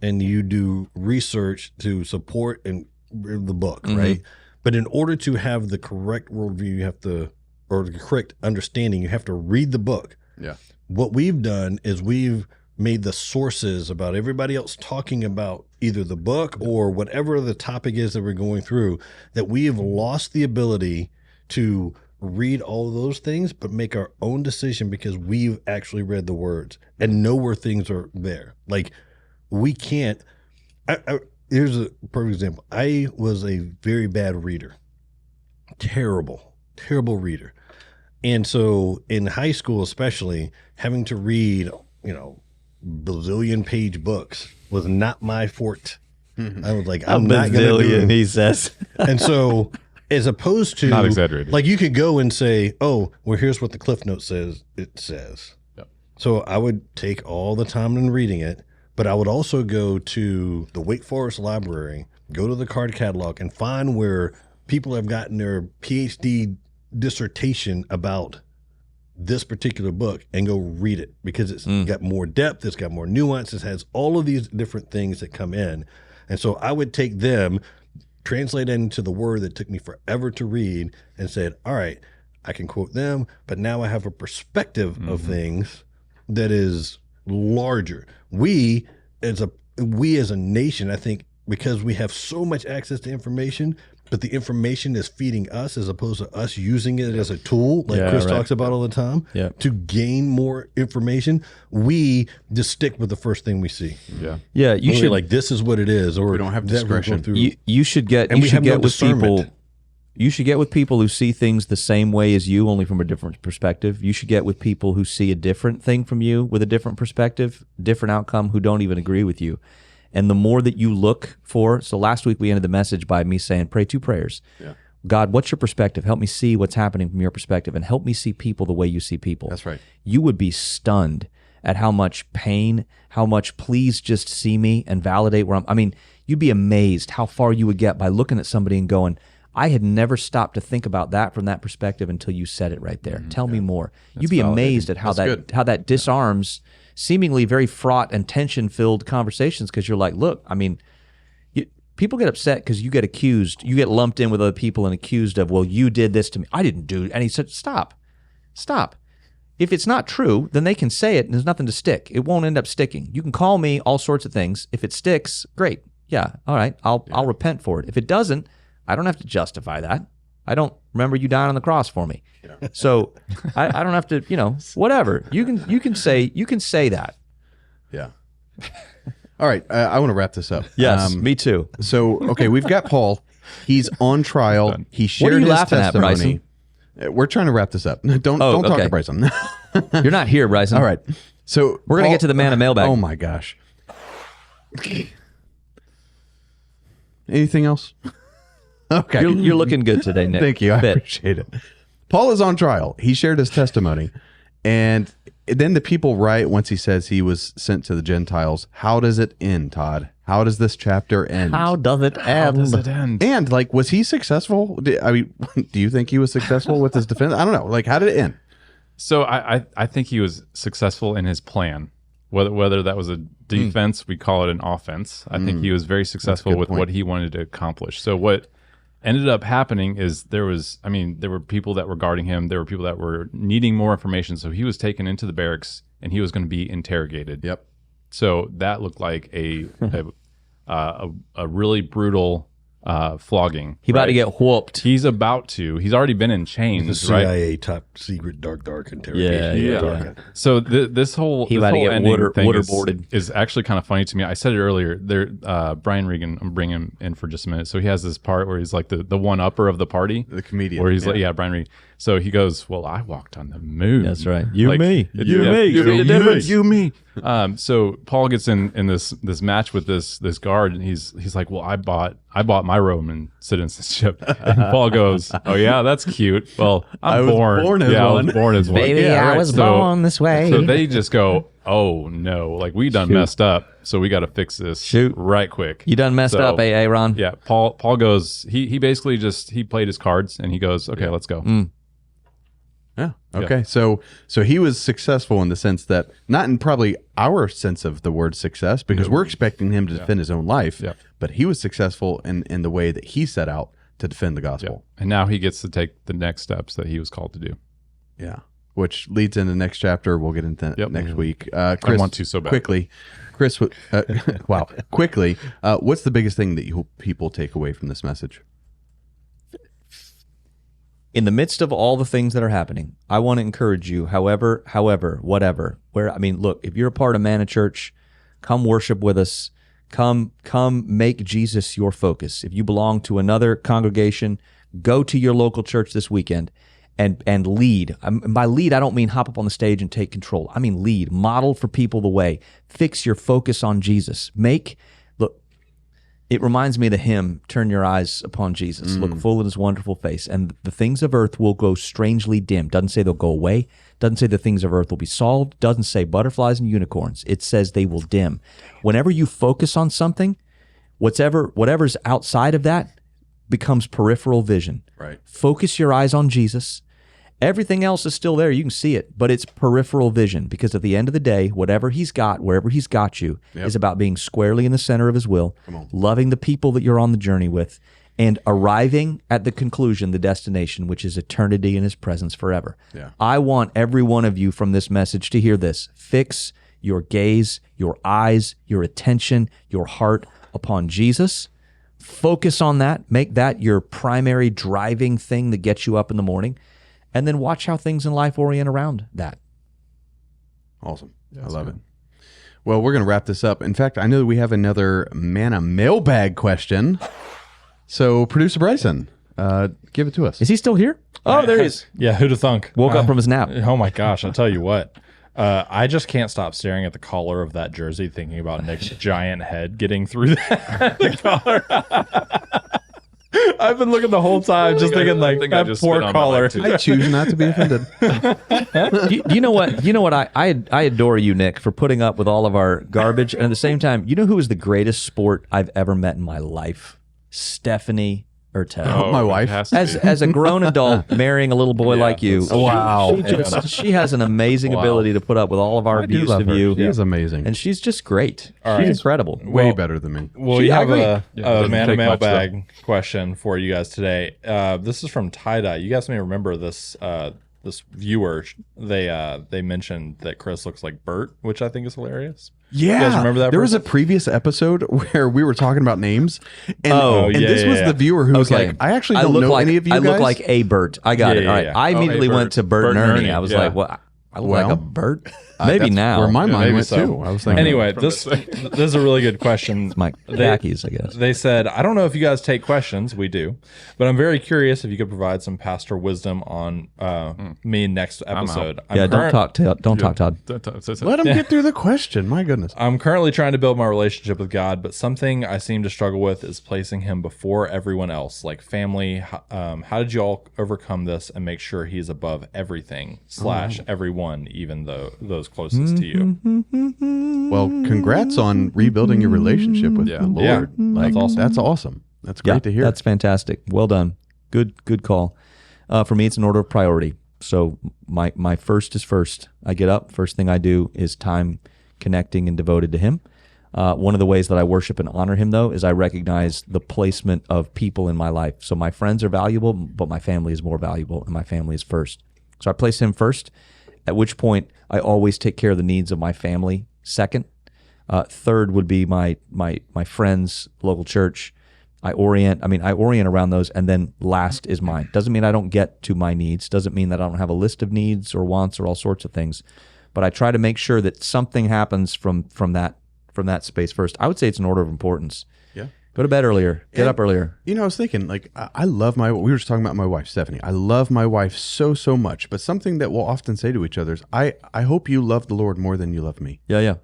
and you do research to support and the book, right? But in order to have the correct worldview, you have to, or the correct understanding, you have to read the book. Yeah. What we've done is we've made the sources about everybody else talking about either the book or whatever the topic is that we're going through, that we have lost the ability to read all of those things, but make our own decision because we've actually read the words and know where things are there. Like, we can't. Here's a perfect example. I was a very bad reader. Terrible reader. And so in high school, especially, having to read, bazillion page books was not my forte. I was like, I'm not going to do it. He says. And so, as opposed to, Not exaggerated. like, you could go and say, oh, well, here's what the Cliff Note says. It says. Yep. So I would take all the time in reading it, but I would also go to the Wake Forest Library, go to the card catalog, and find where people have gotten their PhD dissertation about this particular book and go read it, because it's got more depth, it's got more nuance, it has all of these different things that come in. And so I would take them, translate it into the word that took me forever to read, and said, all right, I can quote them, but now I have a perspective of things that is larger. We as a nation, I think, because we have so much access to information, but the information is feeding us as opposed to us using it as a tool, like Chris talks about all the time, to gain more information. We just stick with the first thing we see. Yeah, you should, like, this is what it is, or We don't have that we're going discretion. through. you should get, And you we should have no get with people. discernment. You should get with people who see things the same way as you, only from a different perspective. You should get with people who see a different thing from you with a different perspective, different outcome, who don't even agree with you. And the more that you look for, so last week we ended the message by me saying, pray 2 prayers. God, what's your perspective? Help me see what's happening from your perspective, and help me see people the way you see people. That's right. You would be stunned at how much pain, how much please just see me and validate where you'd be amazed how far you would get by looking at somebody and going, I had never stopped to think about that from that perspective until you said it right there. Tell me more. You'd be amazed at how that disarms seemingly very fraught and tension-filled conversations, because you're like, look, people get upset because you get accused, you get lumped in with other people and accused of, well, you did this to me. I didn't do it. And he said, stop. If it's not true, then they can say it and there's nothing to stick. It won't end up sticking. You can call me all sorts of things. If it sticks, great. Yeah, all right, I'll repent for it. If it doesn't, I don't have to justify that. I don't remember you dying on the cross for me. So I don't have to, whatever. You can say that. Yeah. All right. I want to wrap this up. Yes, me too. So, okay, we've got Paul. He's on trial. He shared What are you his laughing at, testimony. We're trying to wrap this up. Don't talk okay. to Bryson. You're not here, Bryson. All right. So We're going to get to the Manna mailbag. Oh my gosh. Anything else? Okay. You're looking good today, Nick. Thank you. I appreciate it. Paul is on trial. He shared his testimony. And then the people write, once he says he was sent to the Gentiles, how does it end, Todd? How does this chapter end? How does it end? And, like, was he successful? Do you think he was successful with his defense? I don't know. Like, how did it end? So I think he was successful in his plan. Whether that was a defense, we call it an offense. I think he was very successful with what he wanted to accomplish. So what ended up happening is there were people that were guarding him. There were people that were needing more information. So he was taken into the barracks and he was going to be interrogated. Yep. So that looked like a really brutal flogging. He about right? to get whooped. He's about to. He's already been in chains, The right? CIA top secret dark interrogation. Yeah. So this whole He this about to whole get ending thing waterboarded. is actually kind of funny to me. I said it earlier. There, Brian Regan. I'm bringing him in for just a minute. So he has this part where he's like the one upper of the party, The comedian. where he's like, Brian Regan. So he goes, "Well, I walked on the moon." That's right. You, Like, me. You me. So Paul gets in this match with this guard, and he's like, "Well, I bought my Roman citizenship." And Paul goes, "Oh yeah, that's cute. Well, I was born as one. I was born as one. Baby, Yeah, I right. was So- born this way. So they just go, "Oh no, like we done messed up. So we got to fix this Shoot. right quick." You done messed So, up, Ron? Yeah, Paul goes. He basically he played his cards, and he goes, "Okay, let's go." Yeah. Okay. So he was successful in the sense that, not in probably our sense of the word success, because we're expecting him to defend his own life, Yeah. but he was successful in the way that he set out to defend the gospel. And now he gets to take the next steps that he was called to do. Yeah. Which leads into the next chapter. We'll get into next week. Chris, want to so bad. Quickly, Chris, wow. Quickly, what's the biggest thing that you hope people take away from this message? In the midst of all the things that are happening, I want to encourage you, however, whatever, look, if you're a part of Manna Church, come worship with us. Come make Jesus your focus. If you belong to another congregation, go to your local church this weekend and lead. And by lead, I don't mean hop up on the stage and take control. I mean lead. Model for people the way. Fix your focus on Jesus. Look, it reminds me of the hymn, "Turn your eyes upon Jesus, look full in his wonderful face, and the things of earth will go strangely dim." Doesn't say they'll go away. Doesn't say the things of earth will be solved. Doesn't say butterflies and unicorns. It says they will dim. Whenever you focus on something, whatever's outside of that becomes peripheral vision. Right. Focus your eyes on Jesus. Everything else is still there. You can see it, but it's peripheral vision, because at the end of the day, whatever he's got, wherever he's got you, is about being squarely in the center of his will, loving the people that you're on the journey with, and arriving at the conclusion, the destination, which is eternity in his presence forever. Yeah. I want every one of you from this message to hear this. Fix your gaze, your eyes, your attention, your heart upon Jesus. Focus on that. Make that your primary driving thing that gets you up in the morning. And then watch how things in life orient around that. Awesome. I love it. Well, we're going to wrap this up. In fact, I know that we have another Manna mailbag question. So, Producer Bryson, give it to us. Is he still here? Oh, there he is. Yeah, who'd have thunk? Woke up from his nap. Oh my gosh, I'll tell you what. I just can't stop staring at the collar of that jersey, thinking about Nick's giant head getting through the collar. I've been looking the whole time, just thinking like that poor collar. I choose not to be offended. You know what? You know what? I adore you, Nick, for putting up with all of our garbage. And at the same time, you know who is the greatest sport I've ever met in my life? Stephanie Ertel. My wife. As a grown adult marrying a little boy like you, Wow. she has an amazing ability to put up with all of our abuse of you. She is amazing. And she's just great. She's incredible. Way better than me. Well, you have a doesn't Manna take much, mailbag question for you guys today. This is from Tie-Dye. You guys may remember this this viewer. They mentioned that Chris looks like Bert, which I think is hilarious. Yeah. You guys remember that There was a person? previous episode where we were talking about names. And, Oh, and yeah, this yeah, was yeah. the viewer who was Okay. like, I actually don't look know like, any of you I guys. look like a Bert. I got Yeah, it. All right. yeah, yeah. I immediately went to Bert and Ernie. I was yeah. like, well, I look like a Bert. Maybe That's now. where my mind maybe went so. too. I was thinking. Anyway, this is a really good question. My khakis, I guess. They said, I don't know if you guys take questions. We do. But I'm very curious if you could provide some pastor wisdom on me next episode. Yeah, don't talk, Todd. Let him get through the question. My goodness. I'm currently trying to build my relationship with God, but something I seem to struggle with is placing him before everyone else, like family. How did you all overcome this and make sure he's above everything / everyone, even though those closest to you? Well, congrats on rebuilding your relationship with the Lord. Yeah, Like, that's awesome. That's awesome. That's great to hear. That's fantastic. Well done. Good call. For me, it's an order of priority. So my first is first. I get up. First thing I do is time connecting and devoted to him. One of the ways that I worship and honor him, though, is I recognize the placement of people in my life. So my friends are valuable, but my family is more valuable, and my family is first. So I place him first, at which point I always take care of the needs of my family second. Third would be my friends, local church. I orient around those, and then last is mine. Doesn't mean I don't get to my needs. Doesn't mean that I don't have a list of needs or wants or all sorts of things. But I try to make sure that something happens from that space first. I would say it's an order of importance. Yeah. Go to bed earlier. Get up earlier. I was thinking, like, I love we were just talking about my wife, Stephanie. I love my wife so much, but something that we'll often say to each other is, I hope you love the Lord more than you love me. Yeah.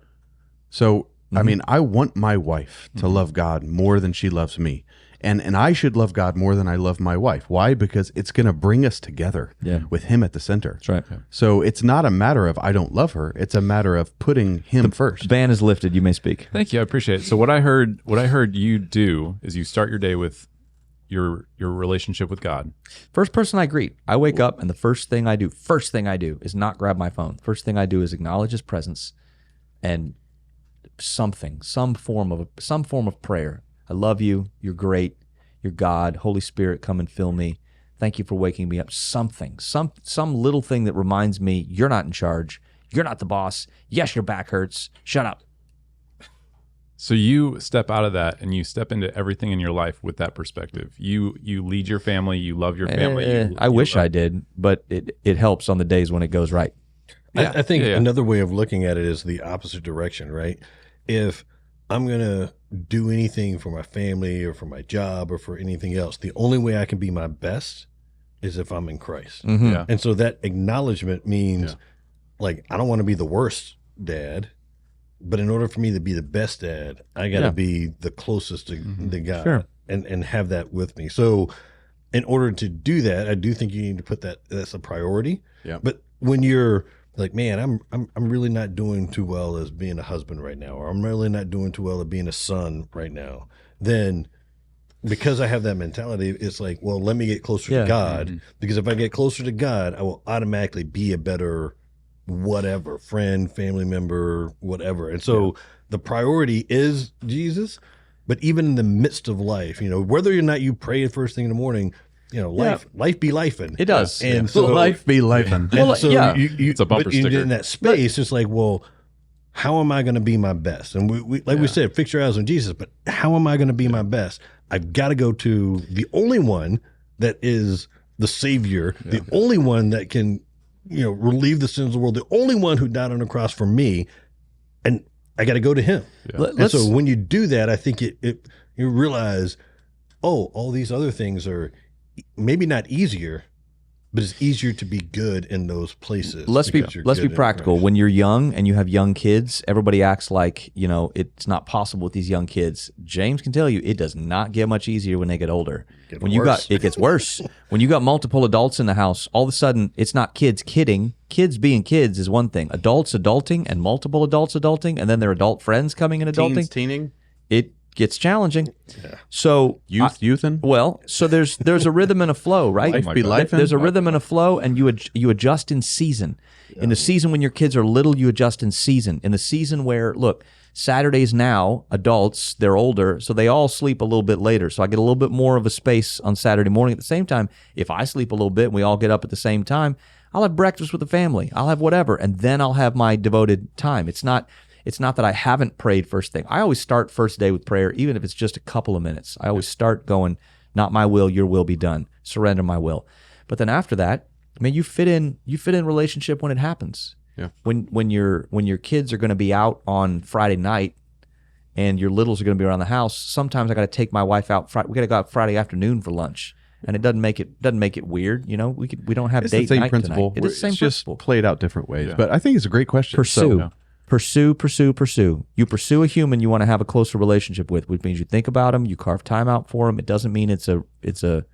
So, I mean, I want my wife to love God more than she loves me. And I should love God more than I love my wife. Why? Because it's going to bring us together with him at the center. That's right. So it's not a matter of I don't love her. It's a matter of putting him first. Ban is lifted. You may speak. Thank you. I appreciate it. So what I heard you do is you start your day with your relationship with God. First person I greet. I wake up, and the first thing I do is not grab my phone. First thing I do is acknowledge his presence and some form of prayer. I love you. You're great. You're God. Holy Spirit, come and fill me. Thank you for waking me up. Something, some little thing that reminds me you're not in charge. You're not the boss. Yes, your back hurts. Shut up. So you step out of that and you step into everything in your life with that perspective. You lead your family. You love your family. I wish I did, but it helps on the days when it goes right. Yeah. I think another way of looking at it is the opposite direction, right? If I'm going to do anything for my family or for my job or for anything else, the only way I can be my best is if I'm in Christ. Mm-hmm. Yeah. And so that acknowledgement means, like, I don't want to be the worst dad, but in order for me to be the best dad, I got to be the closest to God and have that with me. So in order to do that, I do think you need to put that's a priority. Yeah. But when you're like, man, I'm really not doing too well as being a husband right now, or I'm really not doing too well at being a son right now, then because I have that mentality, it's like, well, let me get closer to God, because if I get closer to God, I will automatically be a better whatever, friend, family member, whatever. And so the priority is Jesus, but even in the midst of life, whether or not you pray the first thing in the morning, life be lifing. It does. And so life be lifing. Well, so it's a bumper sticker. In that space, it's like, well, how am I going to be my best? And we said, fix your eyes on Jesus, but how am I going to be my best? I've got to go to the only one that is the Savior, the only one that can, relieve the sins of the world, the only one who died on the cross for me, and I got to go to him. Yeah. And so when you do that, I think you realize, all these other things are maybe not easier, but it's easier to be good in those places. Let's be practical. When you're young and you have young kids, everybody acts like, it's not possible with these young kids. James can tell you it does not get much easier when they get older. It gets worse. When you got multiple adults in the house, all of a sudden it's not kids kidding. Kids being kids is one thing. Adults adulting and multiple adults adulting, and then their adult friends coming and adulting. Teening. It gets challenging. Yeah. So youthin'. Well, so there's a rhythm and a flow, right? Life be life. There's a rhythm and a flow, and you adjust in season. In the season when your kids are little, you adjust in season. In the season where, look, Saturdays now, adults, they're older, so they all sleep a little bit later. So I get a little bit more of a space on Saturday morning. At the same time, if I sleep a little bit and we all get up at the same time, I'll have breakfast with the family. I'll have whatever, and then I'll have my devoted time. It's not that I haven't prayed first thing. I always start first day with prayer, even if it's just a couple of minutes. I always start going, not my will, your will be done. Surrender my will. But then after that, you fit in relationship when it happens. Yeah. When your kids are going to be out on Friday night and your littles are going to be around the house, sometimes I got to take my wife out. We got to go out Friday afternoon for lunch. And it doesn't make it weird. We don't have date night principle. Tonight. It is the same principle. Just played out different ways. But I think it's a great question. Pursue. You pursue a human you want to have a closer relationship with, which means you think about them, you carve time out for them. It doesn't mean it's a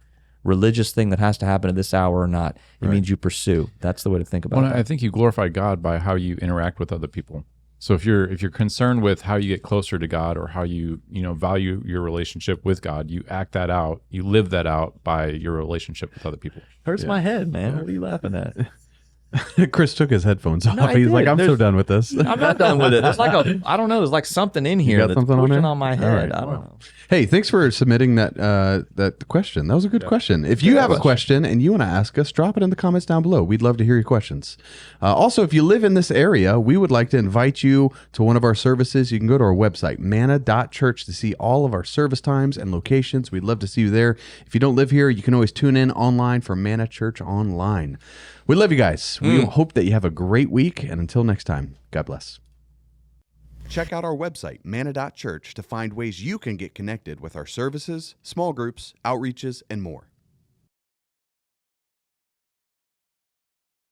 religious thing that has to happen at this hour or not. It means you pursue. That's the way to think about it. I think you glorify God by how you interact with other people. So if you're concerned with how you get closer to God or how you value your relationship with God, you act that out, you live that out by your relationship with other people. Hurts my head, man. What are you laughing at? Chris took his headphones off. I He's like, did. I'm so done with this. I'm not done with it. There's like I don't know. There's like something in here got that's something on pushing there? on my All head. right. I don't know. Hey, thanks for submitting that question. That was a good question. If you have a question and you want to ask us, drop it in the comments down below. We'd love to hear your questions. Also, if you live in this area, we would like to invite you to one of our services. You can go to our website, manna.church, to see all of our service times and locations. We'd love to see you there. If you don't live here, you can always tune in online for Manna Church Online. We love you guys. We hope that you have a great week. And until next time, God bless. Check out our website, manna.church, to find ways you can get connected with our services, small groups, outreaches, and more.